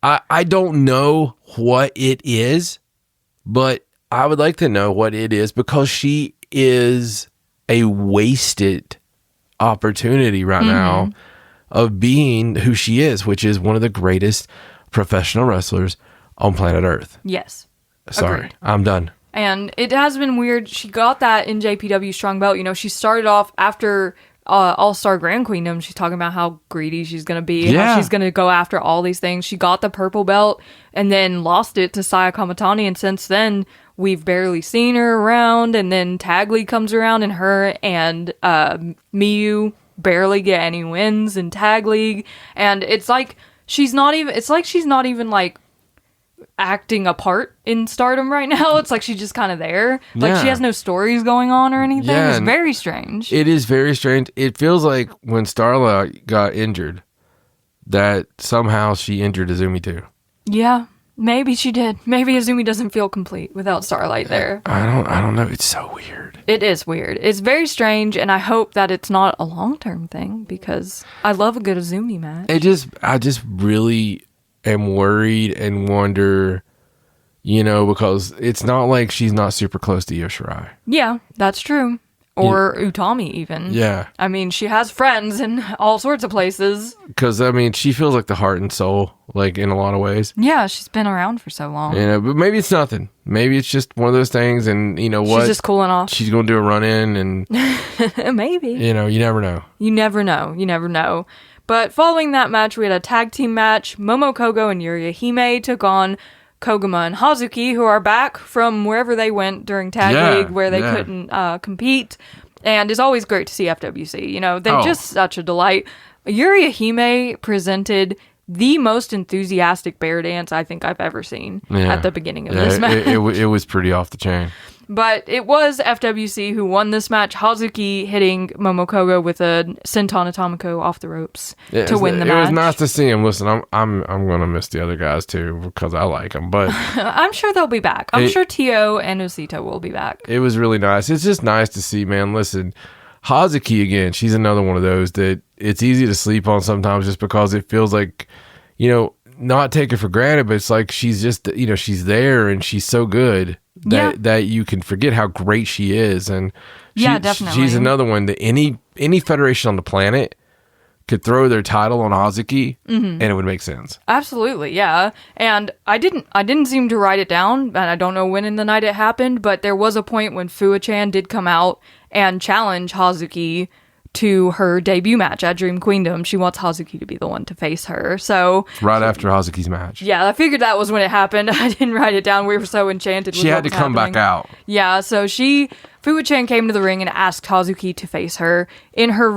I don't know what it is, but I would like to know what it is because she is a wasted opportunity right now of being who she is, which is one of the greatest professional wrestlers on planet Earth. Yes. Sorry, agreed. I'm done. And it has been weird. She got that NJPW strong belt. She started off after All-Star Grand Queendom. She's talking about how greedy she's going to be. Yeah. How she's going to go after all these things. She got the purple belt and then lost it to Saya Kamatani. And since then, we've barely seen her around. And then Tag League comes around and her and Miyu barely get any wins in Tag League. And it's like she's not even like acting a part in Stardom right now. It's like she's just kind of there. Like she has no stories going on or anything. Yeah, it's very strange. It is very strange. It feels like when Starla got injured, that somehow she injured Azumi too. Yeah, maybe she did. Maybe Azumi doesn't feel complete without Starlight there. I don't know. It's so weird. It is weird. It's very strange, and I hope that it's not a long-term thing because I love a good Azumi match. I just really am worried and wonder, because it's not like she's not super close to Io Shirai. Yeah, that's true. or Utami even. Yeah. I mean, she has friends in all sorts of places. Because, I mean, she feels like the heart and soul, like, in a lot of ways. Yeah, she's been around for so long. You know, but maybe it's nothing. Maybe it's just one of those things, and you know what? She's just cooling off. She's going to do a run-in, and... Maybe. You know, you never know. You never know. You never know. But following that match, we had a tag team match. Momo Kogo and Yuria Hime took on Koguma and Hazuki, who are back from wherever they went during Tag League, where they couldn't compete. And it's always great to see FWC. You know, they're just such a delight. Yuria Hime presented the most enthusiastic bear dance I think I've ever seen at the beginning of this match. It was pretty off the chain. But it was FWC who won this match. Hazuki hitting Momokogo with a Senton Atomiko off the ropes to win the match. It was nice to see him. Listen, I'm gonna miss the other guys too because I like them, but I'm sure they'll be back. I'm sure Tio and Osito will be back. It was really nice. It's just nice to see, man. Listen, Hazuki again. She's another one of those that it's easy to sleep on sometimes just because it feels like, you know, not take it for granted, but it's like she's just, you know, she's there and she's so good that you can forget how great she is. And definitely. She's another one that any federation on the planet could throw their title on Hazuki and it would make sense. Absolutely, yeah. And I didn't seem to write it down, and I don't know when in the night it happened, but there was a point when Fuwa-chan did come out and challenge Hazuki to her debut match at Dream Queendom. She wants Hazuki to be the one to face her. So right after Hazuki's match. Yeah, I figured that was when it happened. I didn't write it down. We were so enchanted with she had to come back out. Yeah, so Fuwa-chan came to the ring and asked Hazuki to face her in her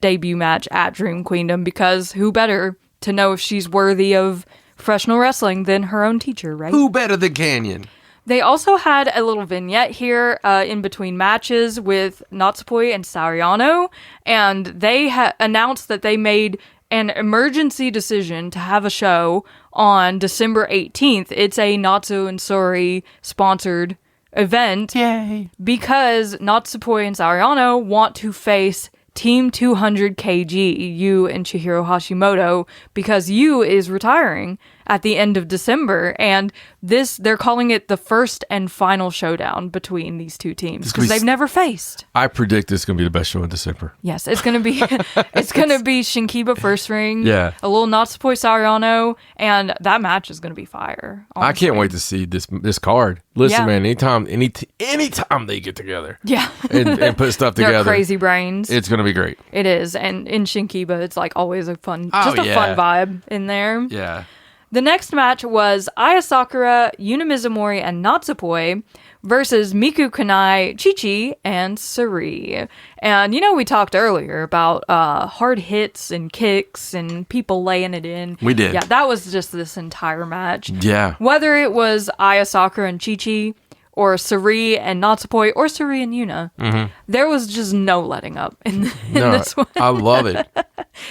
debut match at Dream Queendom, because who better to know if she's worthy of professional wrestling than her own teacher, right? Who better than Canyon? They also had a little vignette here in between matches with Natsupoi and Sariano, and they announced that they made an emergency decision to have a show on December 18th. It's a Natsu and Sori sponsored event. Yay! Because Natsupoi and Sariano want to face Team 200 KG, Yu and Chihiro Hashimoto, because Yu is retiring at the end of December, and they're calling it the first and final showdown between these two teams because they've never faced. I predict this is going to be the best show in December. Yes, it's going to be Shinkiba first ring, a little Natsupoi Sariano, and that match is going to be fire. Honestly. I can't wait to see this card. Listen, man, anytime they get together, and put stuff together, they're crazy brains. It's going to be great. It is, and in Shinkiba, it's like always a fun vibe in there. Yeah. The next match was Aya Sakura, Yuna Mizumori, and Natsupoi versus Miku Kanai, Chi-Chi, and Sari. And, you know, we talked earlier about hard hits and kicks and people laying it in. We did. Yeah, that was just this entire match. Yeah. Whether it was Aya Sakura and Chi-Chi, or Sari and Natsupoi, or Sari and Yuna, there was just no letting up in this one. I love it.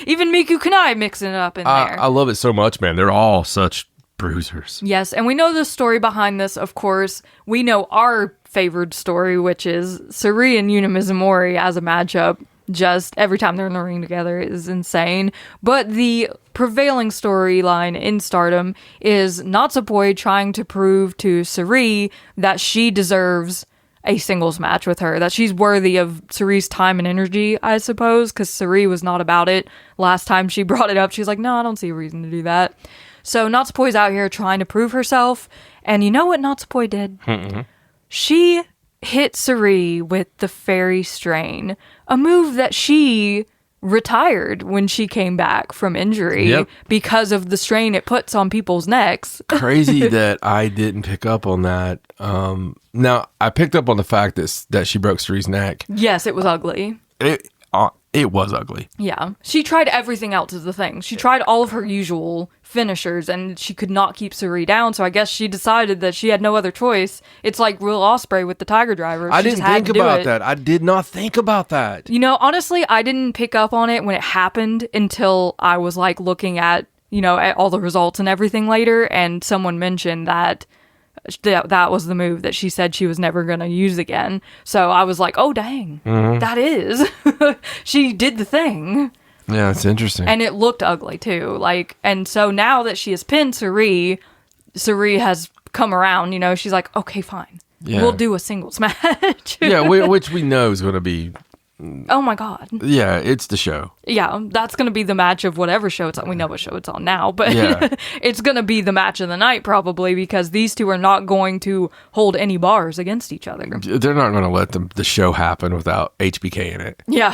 Even Miku Kanai mixing it up in there. I love it so much, man. They're all such bruisers. Yes, and we know the story behind this, of course. We know our favored story, which is Sari and Yuna Mizumori as a matchup. Just every time they're in the ring together is insane. But the prevailing storyline in Stardom is Natsupoi trying to prove to Sari that she deserves a singles match with her, that she's worthy of Sari's time and energy, I suppose, because Sari was not about it. Last time she brought it up, she's like, no, I don't see a reason to do that. So Natsupoi's out here trying to prove herself, and you know what Natsupoi did? She hit Sari with the Fairy Strain, a move that she retired when she came back from injury because of the strain it puts on people's necks. Crazy that I didn't pick up on that. Now, I picked up on the fact that she broke Sari's neck. Yes, it was ugly. It was ugly. Yeah. She tried everything else is the thing. She tried all of her usual finishers, and she could not keep Sari down, so I guess she decided that she had no other choice. It's like Will Ospreay with the Tiger Driver. I didn't think about that. I did not think about that. You know, honestly, I didn't pick up on it when it happened until I was like looking at, you know, at all the results and everything later, and someone mentioned that was the move that she said she was never going to use again. So I was like, oh, dang, that is. She did the thing. Yeah, it's interesting. And it looked ugly, too. Like, and so now that she has pinned Sari has come around, you know, she's like, okay, fine. Yeah. we'll do a singles match. Yeah, which we know is going to be... Oh my God. Yeah, it's the show. Yeah, that's going to be the match of whatever show it's on. We know what show it's on now, but Yeah. it's going to be the match of the night probably because these two are not going to hold any bars against each other. They're not going to let the show happen without HBK in it. Yeah,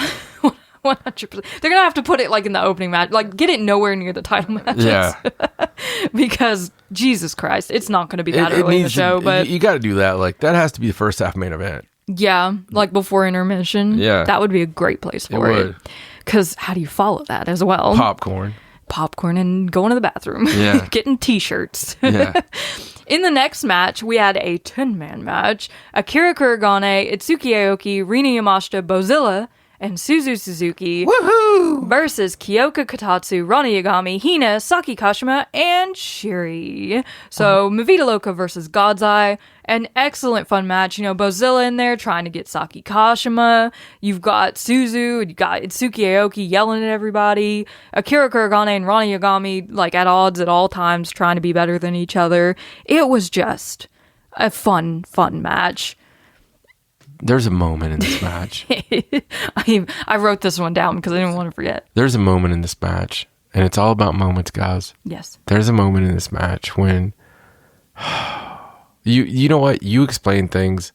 100%. They're going to have to put it like in the opening match, like get it nowhere near the title matches. Yeah. Because Jesus Christ, it's not going to be that early in the show. But you got to do that. Like, that has to be the first half main event. yeah, like before intermission. Yeah. That would be a great place for It it. would. Because how do you follow that as well? Popcorn and going to the bathroom. Yeah. Getting t-shirts. Yeah. In the next match, we had a 10-man match. Akira Kuragane, Itsuki Aoki, Rina Yamashita, Bozilla, and Suzu Suzuki versus Kyoka Katatsu, Rani Yagami, Hina, Saki Kashima, and Shiri. So, Mavita Loca versus God's Eye. An excellent fun match. You know, Bozilla in there trying to get Saki Kashima. You've got Suzu, you got Itsuki Aoki yelling at everybody. Akira Kuragane and Rani Yagami, like, at odds at all times, trying to be better than each other. It was just a fun match. There's a moment in this match. I wrote this one down because I didn't want to forget. There's a moment in this match, and it's all about moments, guys. Yes. There's a moment in this match when you know what? You explain things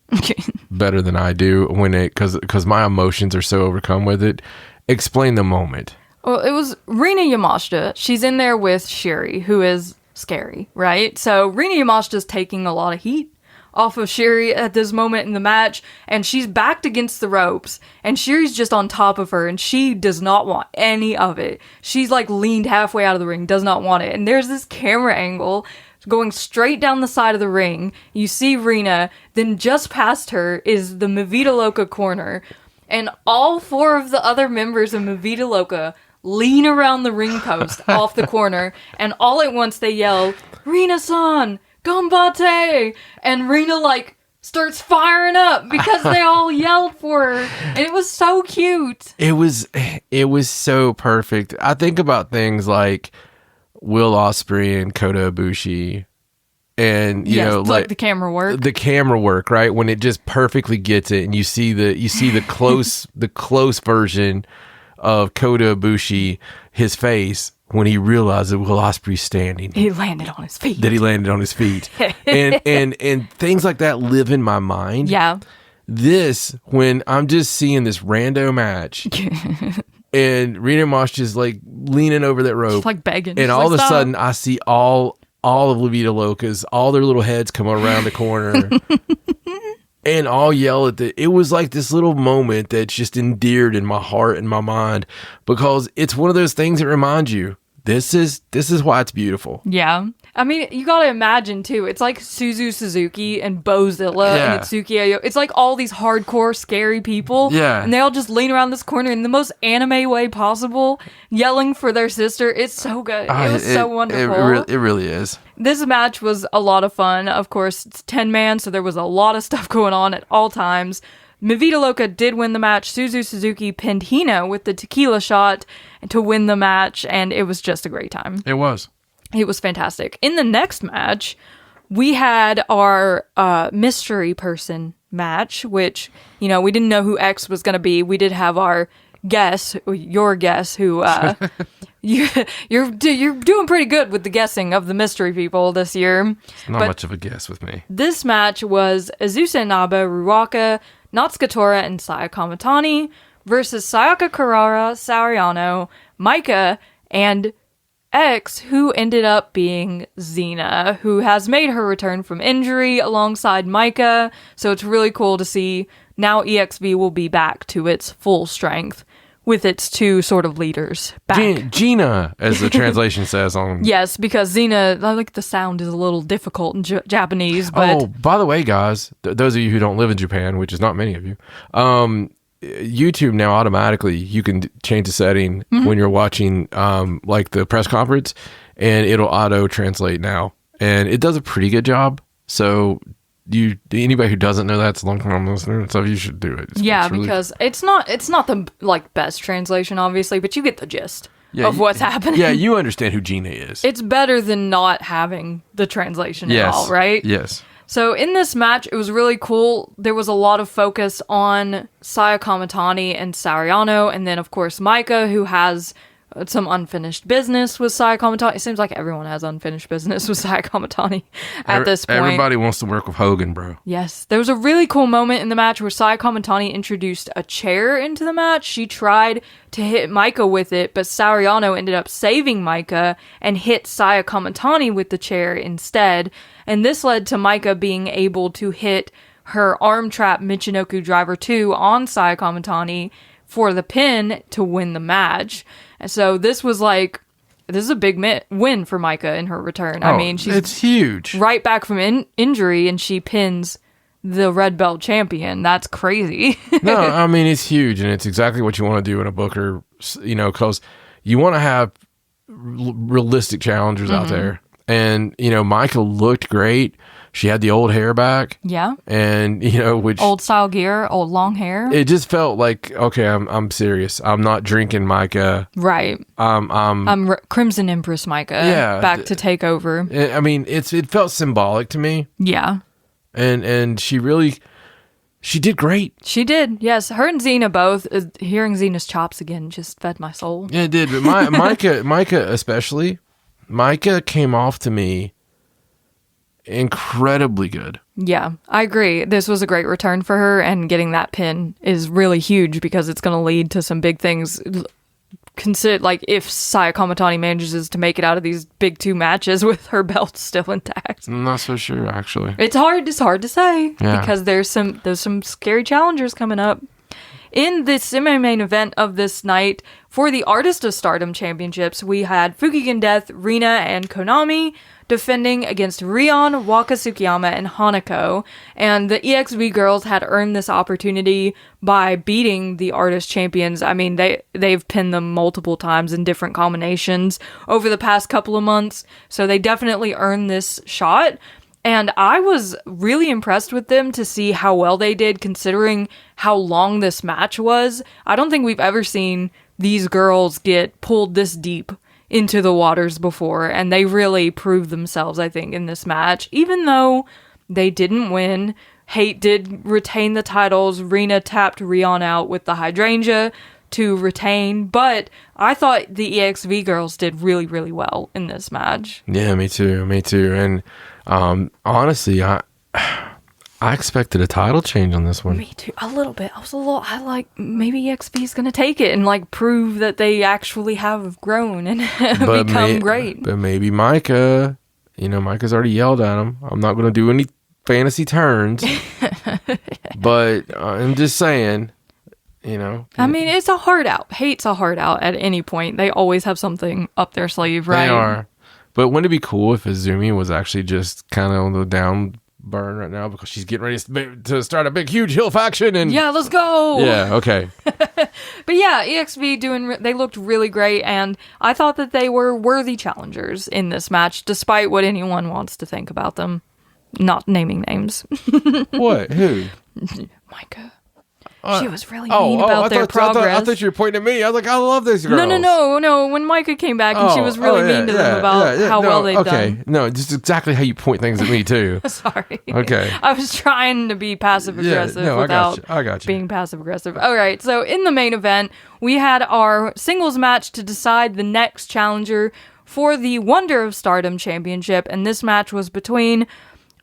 better than I do when it because my emotions are so overcome with it. Explain the moment. Well, it was Rina Yamashita. She's in there with Shiri, who is scary, right? So Rina Yamashita's taking a lot of heat off of Shiri at this moment in the match, and she's backed against the ropes, and Shiri's just on top of her, and she does not want any of it. She's like leaned halfway out of the ring, does not want it, and there's this camera angle going straight down the side of the ring. You see Rina, then just past her is the Mavita Loca corner, and all four of the other members of Mavita Loca lean around the ring post off the corner, and all at once they yell, "Rina-san! Gambate!" And Rina, like, starts firing up because they all yelled for her. And it was so cute. It was so perfect. I think about things like Will Ospreay and Kota Ibushi, and you know, like the camera work. The camera work, right? When it just perfectly gets it, and you see the close version of Kota Ibushi, his face, when he realized that Will Ospreay's standing. He landed on his feet. And things like that live in my mind. Yeah. This, when I'm just seeing this rando match, and Rina Mosh just like leaning over that rope. She's like begging. And all of a sudden, I see all of Levita Locas, all their little heads come around the corner. And all yell at it was like this little moment that's just endeared in my heart and my mind, because it's one of those things that reminds you, this is why it's beautiful. Yeah. I mean, you gotta imagine, too, it's like Suzu Suzuki and Bozilla and Itsuki Ayo. It's like all these hardcore, scary people. Yeah. And they all just lean around this corner in the most anime way possible, yelling for their sister. It's so good. It was so wonderful. It really is. This match was a lot of fun. Of course, it's 10-man, so there was a lot of stuff going on at all times. Mavita Loca did win the match. Suzu Suzuki pinned Hina with the tequila shot to win the match, and it was just a great time. It was. It was fantastic. In the next match, we had our mystery person match, which, you know, we didn't know who X was going to be. We did have our guess, your guess, who you're doing pretty good with the guessing of the mystery people this year. It's not much of a guess with me. This match was Azusa Inaba, Ruaka, Natsuka Tora, and Saya Kamatani versus Sayaka Kurara, Sariano, Maika, and X, who ended up being Xena, who has made her return from injury alongside Maika. So it's really cool to see now EXV will be back to its full strength with its two sort of leaders back. Gina, as the translation says on... Yes, because Xena, I like the sound is a little difficult in Japanese, but... Oh, by the way, guys, those of you who don't live in Japan, which is not many of you, YouTube now automatically, you can change the setting when you're watching like the press conference, and it'll auto translate now, and it does a pretty good job. So anybody who doesn't know that's a long time listener, so you should do it. It's really, because it's not the like best translation, obviously, but you get the gist of what's happening. Yeah, you understand who Gina is. It's better than not having the translation at all, right? Yes. So in this match, it was really cool. There was a lot of focus on Saya Kamatani and Sariano, and then, of course, Maika, who has some unfinished business with Saya Kamatani. It seems like everyone has unfinished business with Saya Kamatani at this point. Everybody wants to work with Hogan, bro. Yes. There was a really cool moment in the match where Saya Kamatani introduced a chair into the match. She tried to hit Maika with it, but Sariano ended up saving Maika and hit Saya Kamatani with the chair instead. And this led to Maika being able to hit her arm trap Michinoku Driver 2 on Saya Kamatani for the pin to win the match. And so this is a big win for Maika in her return. I mean, it's huge. Right back from injury, and she pins the red belt champion. That's crazy. No, I mean, it's huge, and it's exactly what you want to do in a booker, because you want to have realistic challengers out there. And, Maika looked great. She had the old hair back. Yeah. And, which... Old style gear, old long hair. It just felt like, okay, I'm serious. I'm not drinking Maika. Right. I'm Crimson Empress Maika. Yeah. Back to take over. I mean, it felt symbolic to me. Yeah. And she did great. She did, yes. Her and Xena both. Hearing Xena's chops again just fed my soul. Yeah, it did. But Maika especially, Maika came off to me incredibly good. Yeah, I agree. This was a great return for her, and getting that pin is really huge because it's going to lead to some big things. Consider, if Saya Kamatani manages to make it out of these big 2 matches with her belt still intact. I'm not so sure, actually. It's hard to say because there's some scary challengers coming up. In the semi-main event of this night, for the Artist of Stardom Championships, we had Fukigen Death, Rina, and Konami defending against Rion, Waka Tsukiyama, and Hanako. And the EXV girls had earned this opportunity by beating the Artist champions. I mean, they've pinned them multiple times in different combinations over the past couple of months, so they definitely earned this shot. And I was really impressed with them to see how well they did, considering how long this match was. I don't think we've ever seen these girls get pulled this deep into the waters before, and they really proved themselves, I think, in this match. Even though they didn't win, Hate did retain the titles. Rina tapped Rion out with the hydrangea to retain, but I thought the EXV girls did really, really well in this match. Yeah, me too. And honestly, I expected a title change on this one. Me too, a little bit. Maybe EXV's gonna take it and prove that they actually have grown and become great. But maybe Maika, Maika's already yelled at him. I'm not gonna do any fantasy turns, but I'm just saying. I mean, it's a hard out. Hate's a hard out at any point. They always have something up their sleeve, right? They are. But wouldn't it be cool if Izumi was actually just kind of on the down burn right now because she's getting ready to start a big, huge heel faction? And yeah, let's go. Yeah, okay. But yeah, EXV they looked really great, and I thought that they were worthy challengers in this match, despite what anyone wants to think about them. Not naming names. What? Who? Maika. She was really mean about their progress. I thought you were pointing at me. I was like, I love these girls. No. When Maika came back, and she was really mean to them about how well they've done. Okay, no, just exactly how you point things at me, too. Sorry. Okay. I was trying to be passive-aggressive without I got you. being passive-aggressive. All right, so in the main event, we had our singles match to decide the next challenger for the Wonder of Stardom Championship, and this match was between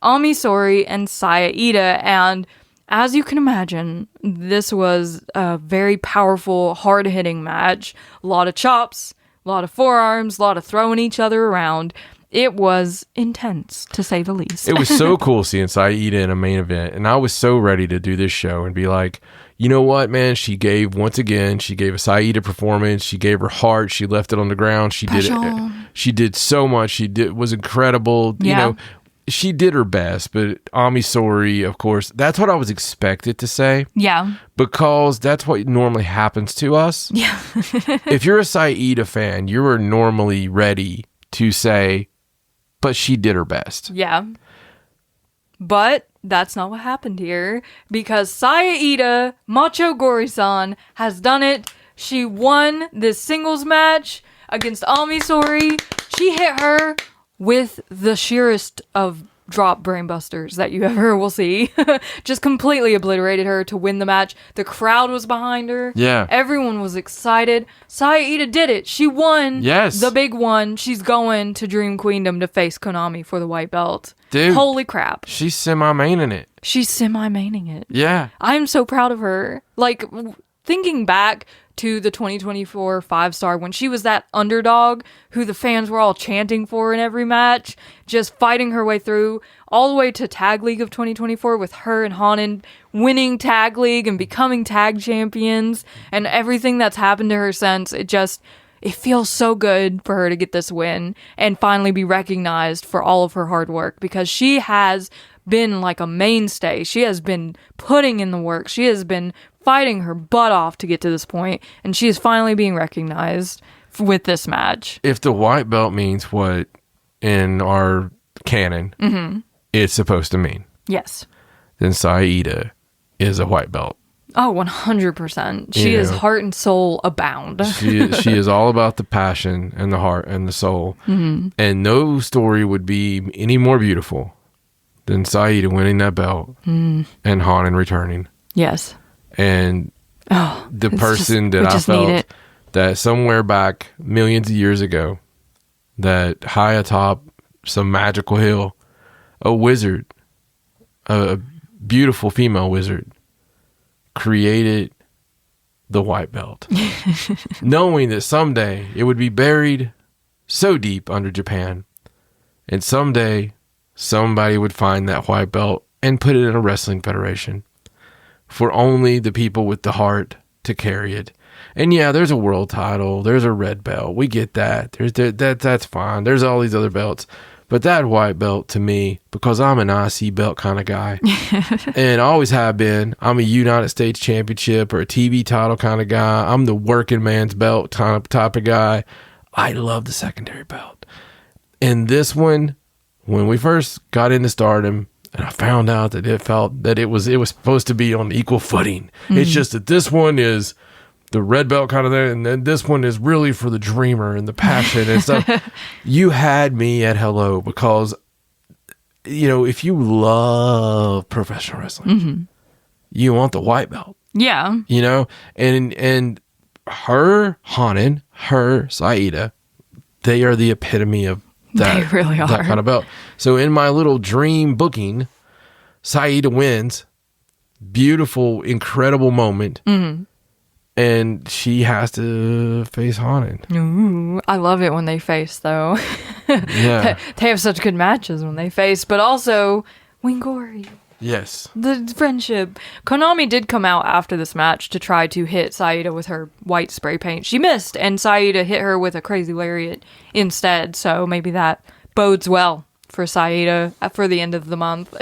Ami Sourei and Saya Iida, and as you can imagine, this was a very powerful, hard-hitting match. A lot of chops, a lot of forearms, a lot of throwing each other around. It was intense, to say the least. It was so cool seeing Saya Iida in a main event, and I was so ready to do this show and be like, you know what, man? She gave a Saya Iida performance. She gave her heart. She left it on the ground. She did it. She did so much. Was incredible. Yeah. She did her best, but Ami Sourei, of course, that's what I was expected to say. Yeah. Because that's what normally happens to us. Yeah. If you're a Saya Iida fan, you are normally ready to say, but she did her best. Yeah. But that's not what happened here, because Saya Iida, Macho Gori-san, has done it. She won this singles match against Ami Sori. She hit her with the sheerest of drop brainbusters that you ever will see. Just completely obliterated her to win the match. The crowd was behind her. Yeah. Everyone was excited. Saida did it. She won. Yes. The big one. She's going to Dream Queendom to face Konami for the white belt. Dude. Holy crap. She's semi-maining it. She's semi-maining it. Yeah. I'm so proud of her. Like, thinking back to the 2024 5-star when she was that underdog who the fans were all chanting for in every match, just fighting her way through all the way to Tag League of 2024 with her and Hanan winning Tag League and becoming tag champions and everything that's happened to her since. It feels so good for her to get this win and finally be recognized for all of her hard work, because she has been like a mainstay. She has been putting in the work. She has been fighting her butt off to get to this point, and she is finally being recognized with this match. If the white belt means what in our canon it's supposed to mean, Yes. then Saida is a white belt. Oh, 100%. She is heart and soul abound. She is all about the passion and the heart and the soul. And no story would be any more beautiful than Saida winning that belt and Hanan returning. Yes. And the person that I felt that somewhere back millions of years ago, that high atop some magical hill, a wizard, a beautiful female wizard, created the white belt, knowing that someday it would be buried so deep under Japan, and someday somebody would find that white belt and put it in a wrestling federation for only the people with the heart to carry it. And yeah, there's a world title, there's a red belt, we get that. That's fine. There's all these other belts. But that white belt, to me, because I'm an IC belt kind of guy, and I always have been, I'm a United States Championship or a TV title kind of guy. I'm the working man's belt type of guy. I love the secondary belt. And this one, when we first got into Stardom, and I found out that it was supposed to be on equal footing. It's just that this one is the red belt kind of thing, and then this one is really for the dreamer and the passion and stuff. You had me at hello, because, if you love professional wrestling, you want the white belt. Yeah. And her, Hanan, her, Saida, they are the epitome of that. They really are. That kind of belt. So in my little dream booking, Saida wins. Beautiful, incredible moment. And she has to face Hanan. Ooh, I love it when they face, though. Yeah. They have such good matches when they face, but also Wingori. Yes. The friendship. Konami did come out after this match to try to hit Saida with her white spray paint. She missed, and Saida hit her with a crazy lariat instead, so maybe that bodes well for Saida for the end of the month.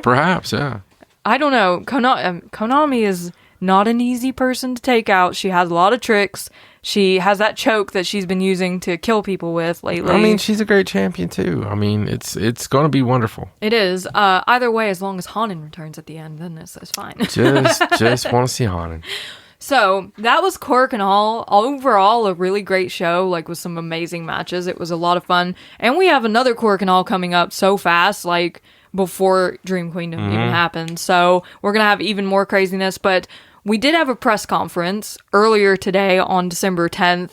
Perhaps, yeah. I don't know. Konami is not an easy person to take out. She has a lot of tricks. She has that choke that she's been using to kill people with lately. I mean, she's a great champion too. I mean, it's going to be wonderful. It is. Either way, as long as Hanan returns at the end, then it's fine. just want to see Hanan. So that was Korakuen Hall. Overall, a really great show, like with some amazing matches. It was a lot of fun. And we have another Korakuen Hall coming up so fast, like before Dream Queendom even happened. So we're going to have even more craziness. But we did have a press conference earlier today on December 10th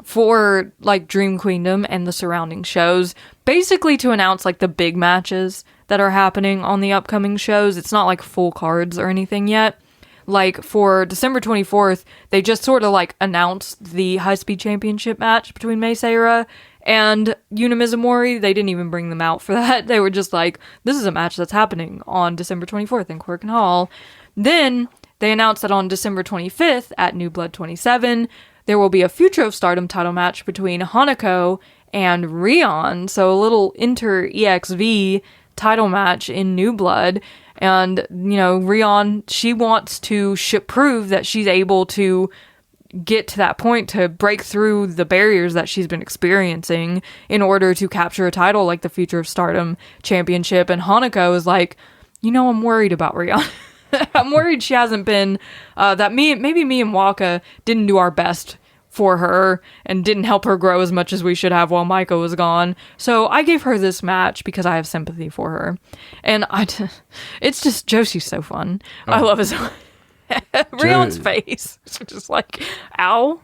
for like Dream Queendom and the surrounding shows, basically to announce like the big matches that are happening on the upcoming shows. It's not like full cards or anything yet. Like for December 24th, they just sort of like announced the High Speed Championship match between Mei Seira and Yuna Mizumori. They didn't even bring them out for that. They were just like, this is a match that's happening on December 24th in Korakuen Hall. Then they announced that on December 25th at New Blood 27, there will be a Future of Stardom title match between Hanako and Rion. So a little inter-EXV title match in New Blood. And, Rion, she wants to prove that she's able to get to that point to break through the barriers that she's been experiencing in order to capture a title like the Future of Stardom Championship. And Hanako is like, I'm worried about Rion. I'm worried she hasn't been, maybe me and Waka didn't do our best for her and didn't help her grow as much as we should have while Maiko was gone. So I gave her this match because I have sympathy for her. And it's just, Joshi's so fun. I love his Rion's face. It's just like, ow.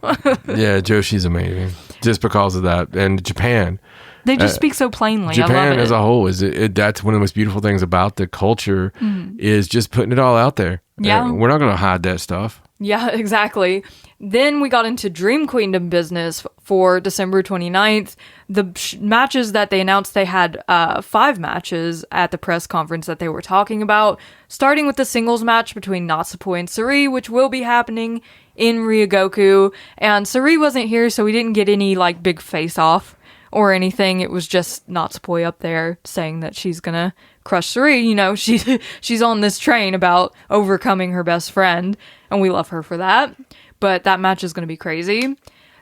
Yeah, Joshi's amazing. Just because of that. And Japan. They just speak so plainly. Japan I love it. as a whole, that's one of the most beautiful things about the culture is just putting it all out there. Yeah. We're not going to hide that stuff. Yeah, exactly. Then we got into Dream Queendom business for December 29th. The matches that they announced, they had 5 matches at the press conference that they were talking about, starting with the singles match between Natsupoi and Suri, which will be happening in Ryogoku. And Suri wasn't here, so we didn't get any like big face-off or anything. It was just Natsupoi up there saying that she's gonna crush Suri. You know, she's on this train about overcoming her best friend, and we love her for that. But that match is gonna be crazy.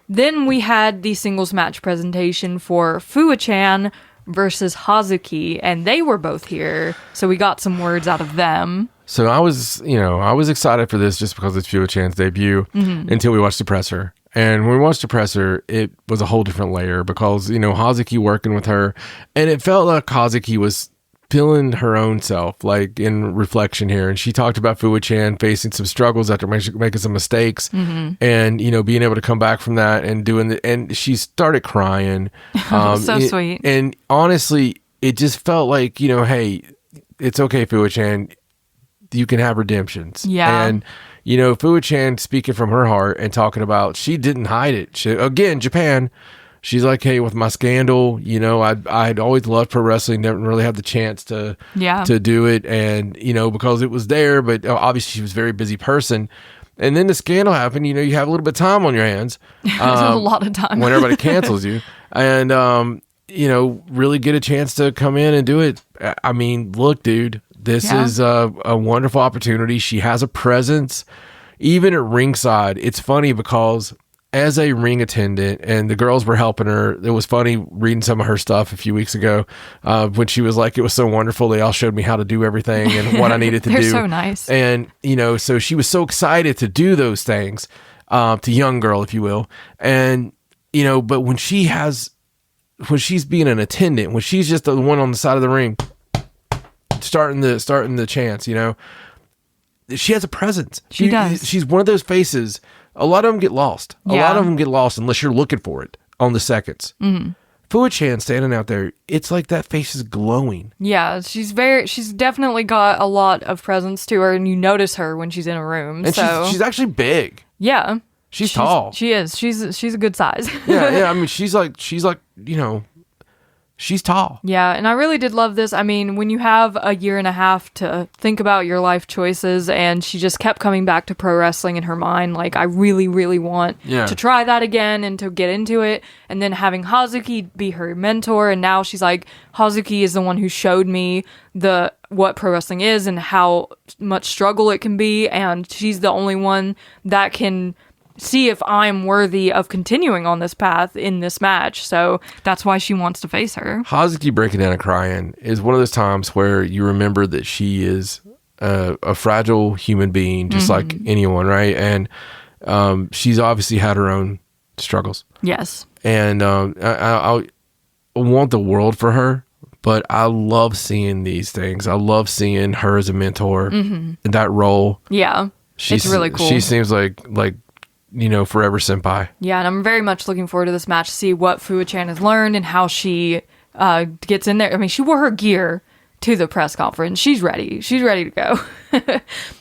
Then we had the singles match presentation for Fuwa-chan versus Hazuki, and they were both here, so we got some words out of them. So I was excited for this just because it's Fuwa-chan's debut until we watched the presser. And when we watched the presser, it was a whole different layer because, Hazuki working with her, and it felt like Hazuki was feeling her own self, like in reflection here. And she talked about Fuwa-chan facing some struggles after making some mistakes and, being able to come back from that and and she started crying. So sweet. And honestly, it just felt like, hey, it's okay, Fuwa-chan. You can have redemptions. Yeah. And, Fuwa-chan speaking from her heart and talking about, she didn't hide it. Again, Japan, she's like, hey, with my scandal, I'd always loved pro wrestling, never really had the chance to do it. And, because it was there, but obviously she was a very busy person. And then the scandal happened, you have a little bit of time on your hands. A lot of time. When everybody cancels you. And, really get a chance to come in and do it. I mean, look, dude. This is a wonderful opportunity. She has a presence, even at ringside. It's funny because as a ring attendant, and the girls were helping her, it was funny reading some of her stuff a few weeks ago when she was like, it was so wonderful. They all showed me how to do everything and what I needed to do. They're so nice. And, so she was so excited to do those things, to young girl, if you will. And, but when she's being an attendant, when she's just the one on the side of the ring, starting the chants, she has a presence. She does. She's one of those faces. A lot of them get lost. A lot of them get lost unless you're looking for it on the seconds. Fuwa-chan standing out there, it's like that face is glowing. Yeah, she's definitely got a lot of presence to her, and you notice her when she's in a room. And she's actually big. Yeah. She's tall. She is. She's a good size. yeah. I mean, she's like, she's tall. Yeah, and I really did love this. I mean, when you have a year and a half to think about your life choices, and she just kept coming back to pro wrestling in her mind, like, I really, really want to try that again and to get into it. And then having Hazuki be her mentor, and now she's like, Hazuki is the one who showed me what pro wrestling is and how much struggle it can be, and she's the only one that can see if I'm worthy of continuing on this path in this match. So that's why she wants to face her. Hazuki breaking down and crying is one of those times where you remember that she is a fragile human being, just like anyone, right? And she's obviously had her own struggles. Yes. And I want the world for her, but I love seeing these things. I love seeing her as a mentor in that role. Yeah. It's really cool. She seems like forever senpai. Yeah, and I'm very much looking forward to this match to see what Fuwa-chan has learned and how she gets in there. I mean, she wore her gear to the press conference. She's ready. She's ready to go.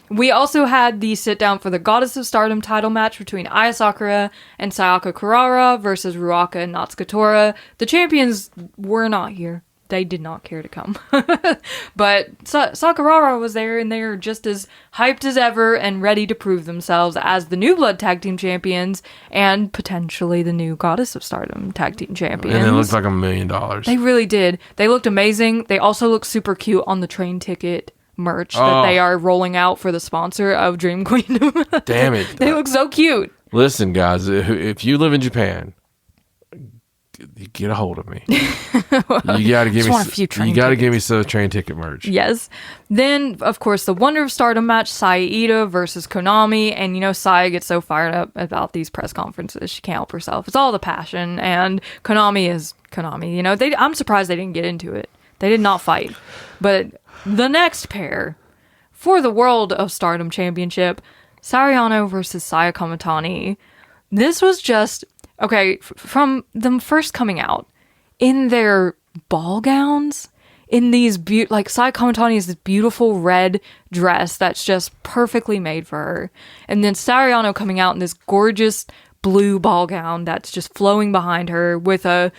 We also had the sit down for the Goddess of Stardom title match between Aya Sakura and Sayaka Kurara versus Ruaka and Natsuko Tora. The champions were not here. They did not care to come. But Sakurara was there, and they are just as hyped as ever and ready to prove themselves as the New Blood Tag Team Champions and potentially the new Goddess of Stardom Tag Team Champions. And it looked like $1 million. They really did. They looked amazing. They also look super cute on the train ticket merch that they are rolling out for the sponsor of Dream Queendom. Damn it. They look so cute. Listen, guys, if you live in Japan, you get a hold of me. You got to give me. You got to give me some train ticket merch. Yes. Then, of course, the Wonder of Stardom match, Saya Iida versus Konami. And, Saya gets so fired up about these press conferences. She can't help herself. It's all the passion. And Konami is Konami. I'm surprised they didn't get into it. They did not fight. But the next pair for the World of Stardom Championship, Sariano versus Saya Kamatani. This was just... Okay, from them first coming out, in their ball gowns, in these, Saya Kamatani is this beautiful red dress that's just perfectly made for her. And then Sariano coming out in this gorgeous blue ball gown that's just flowing behind her with a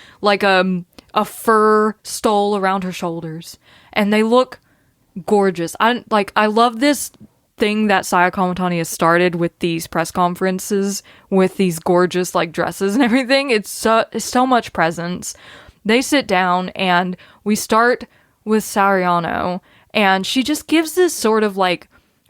fur stole around her shoulders. And they look gorgeous. I love this thing that Saya Kamatani has started with these press conferences with these gorgeous dresses and everything. It's so much presence. They sit down and we start with Sariano and she just gives this sort of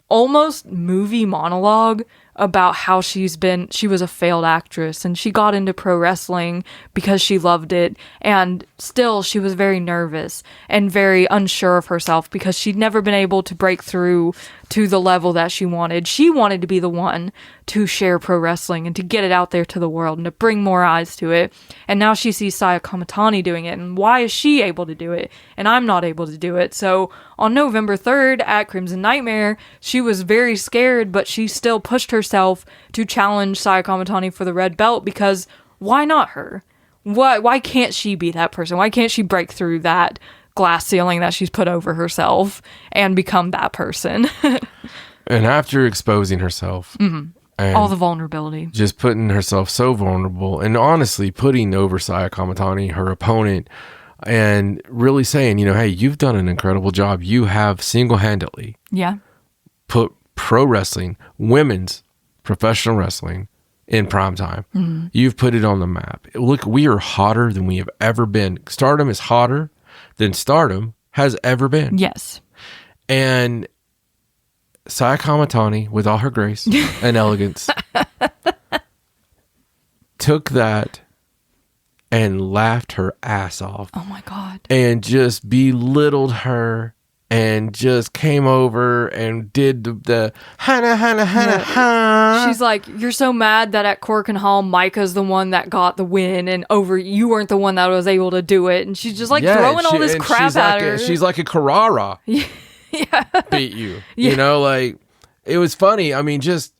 almost movie monologue about how she was a failed actress and she got into pro wrestling because she loved it, and still she was very nervous and very unsure of herself because she'd never been able to break through to the level that she wanted. She wanted to be the one to share pro wrestling and to get it out there to the world and to bring more eyes to it. And now she sees Saya Kamatani doing it, and why is she able to do it and I'm not able to do it? So on November 3rd at Crimson Nightmare, she was very scared, but she still pushed herself to challenge Saya Kamatani for the red belt, because why not her? Why can't she be that person? Why can't she break through that glass ceiling that she's put over herself and become that person? And after exposing herself, and all the vulnerability, just putting herself so vulnerable, and honestly putting over Saya Kamatani, her opponent, and really saying, hey, you've done an incredible job. You have single-handedly put pro wrestling, women's professional wrestling, in prime time. You've put it on the map. Look, we are hotter than we have ever been. Stardom is hotter than Stardom has ever been. Yes. And Saya Kamatani, with all her grace and elegance, took that and laughed her ass off. Oh my God. And just belittled her and just came over and did the hana hana hana ha. She's like, you're so mad that at Korakuen Hall, Micah's the one that got the win, and you weren't the one that was able to do it. And she's just throwing all this crap at her. She's like a Carrara. Beat you. It was funny. I mean, just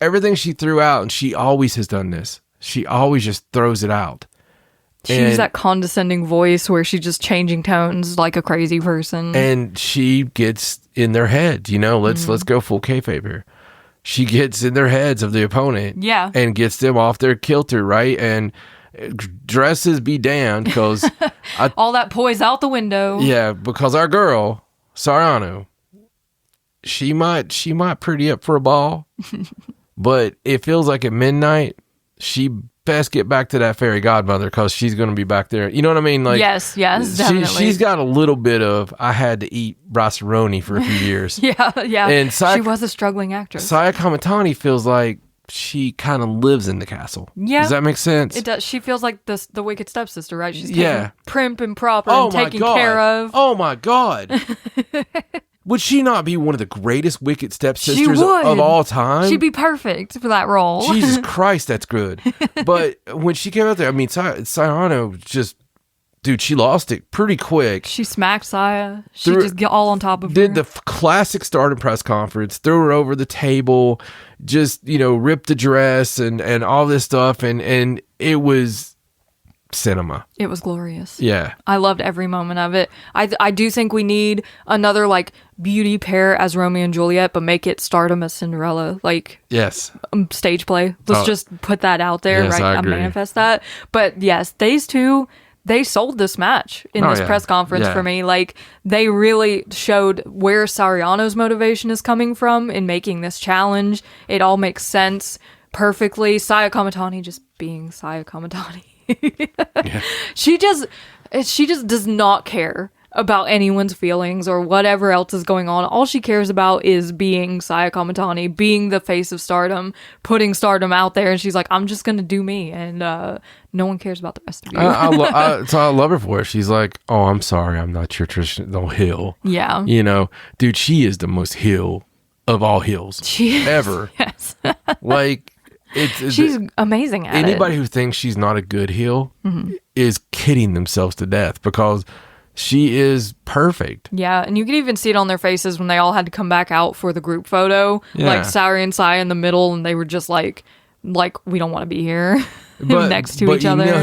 everything she threw out, and she always has done this. She always just throws it out. She used that condescending voice where she's just changing tones like a crazy person. And she gets in their head, let's go full kayfabe here. She gets in their heads of the opponent. Yeah. And gets them off their kilter, right? And dresses be damned, because all that poise out the window. Yeah, because our girl, Sariano, she might pretty up for a ball, but it feels like at midnight, she best get back to that fairy godmother, because she's going to be back there. You know what I mean? Yes, definitely. She's got a little bit of, I had to eat brasseroni for a few years. Yeah. And she was a struggling actress. Saya Kamatani feels like she kind of lives in the castle. Yeah. Does that make sense? It does. She feels like the wicked stepsister, right? She's taken prim and proper and taken care of. Oh my God. Would she not be one of the greatest wicked stepsisters of all time? She'd be perfect for that role. Jesus Christ, that's good. But when she came out there, I mean, Sayano just, dude, she lost it pretty quick. She smacked Saya. She just get all on top of her. Did the classic Stardom press conference, threw her over the table, just, ripped the dress and all this stuff. And it was cinema. It was glorious. Yeah. I loved every moment of it. I do think we need another beauty pair as Romeo and Juliet, but make it Stardom as Cinderella. Yes. Stage play. Let's just put that out there, yes, right? I manifest that. But yes, these two, they sold this match in this press conference for me. They really showed where Sariano's motivation is coming from in making this challenge. It all makes sense perfectly. Saya Kamatani just being Saya Kamatani. She just does not care about anyone's feelings or whatever else is going on. All she cares about is being Saya Kamatani, being the face of Stardom, putting Stardom out there, and she's like, I'm just gonna do me, and no one cares about the rest of you. So I love her for it. She's like, oh, I'm sorry, I'm not your traditional heel. Yeah. You know, dude, she is the most heel of all heels ever. Yes. Like, she's amazing at anybody who thinks she's not a good heel is kidding themselves to death, because she is perfect. Yeah, and you can even see it on their faces when they all had to come back out for the group photo. Yeah. Like Saori and Sai in the middle, and they were just like we don't want to be here next to each other. But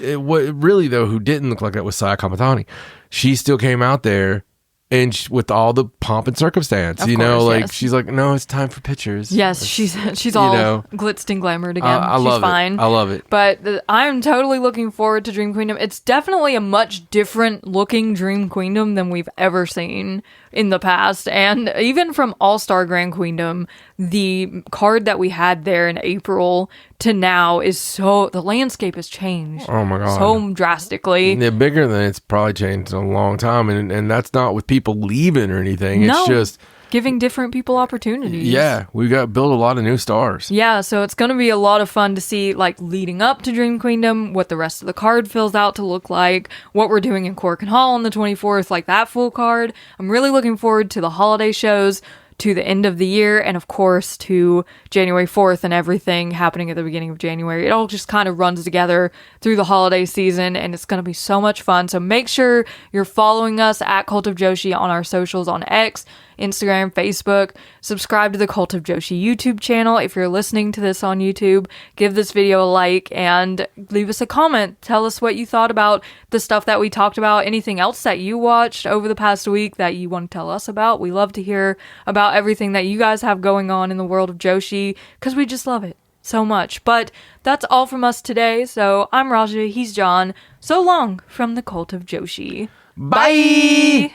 you know who didn't look like that was Saya Kamatani. She still came out there and with all the pomp and circumstance, of course, yes. She's like, no, it's time for pictures. Yes, she's all glitzed and glamored again. She's fine. I love it. But I'm totally looking forward to Dream Queendom. It's definitely a much different looking Dream Queendom than we've ever seen in the past. And even from All-Star Grand Queendom, the card that we had there in April to now is the landscape has changed. Oh my God. So drastically. Yeah, bigger than it's probably changed in a long time. And that's not with people leaving or anything. No. It's just giving different people opportunities. Yeah, we got built a lot of new stars. Yeah, so it's going to be a lot of fun to see, like, leading up to Dream Queendom, what the rest of the card fills out to look like, what we're doing in Korakuen Hall on the 24th, like that full card. I'm really looking forward to the holiday shows, to the end of the year, and of course to January 4th and everything happening at the beginning of January. It all just kind of runs together through the holiday season, and it's going to be so much fun. So make sure you're following us at Cult of Joshi on our socials on X, Instagram, Facebook. Subscribe to the Cult of Joshi YouTube channel. If you're listening to this on YouTube, give this video a like and leave us a comment. Tell us what you thought about the stuff that we talked about, anything else that you watched over the past week that you want to tell us about. We love to hear about everything that you guys have going on in the world of Joshi, because we just love it so much. But that's all from us today. So I'm Raja, he's John. So long from the Cult of Joshi. Bye!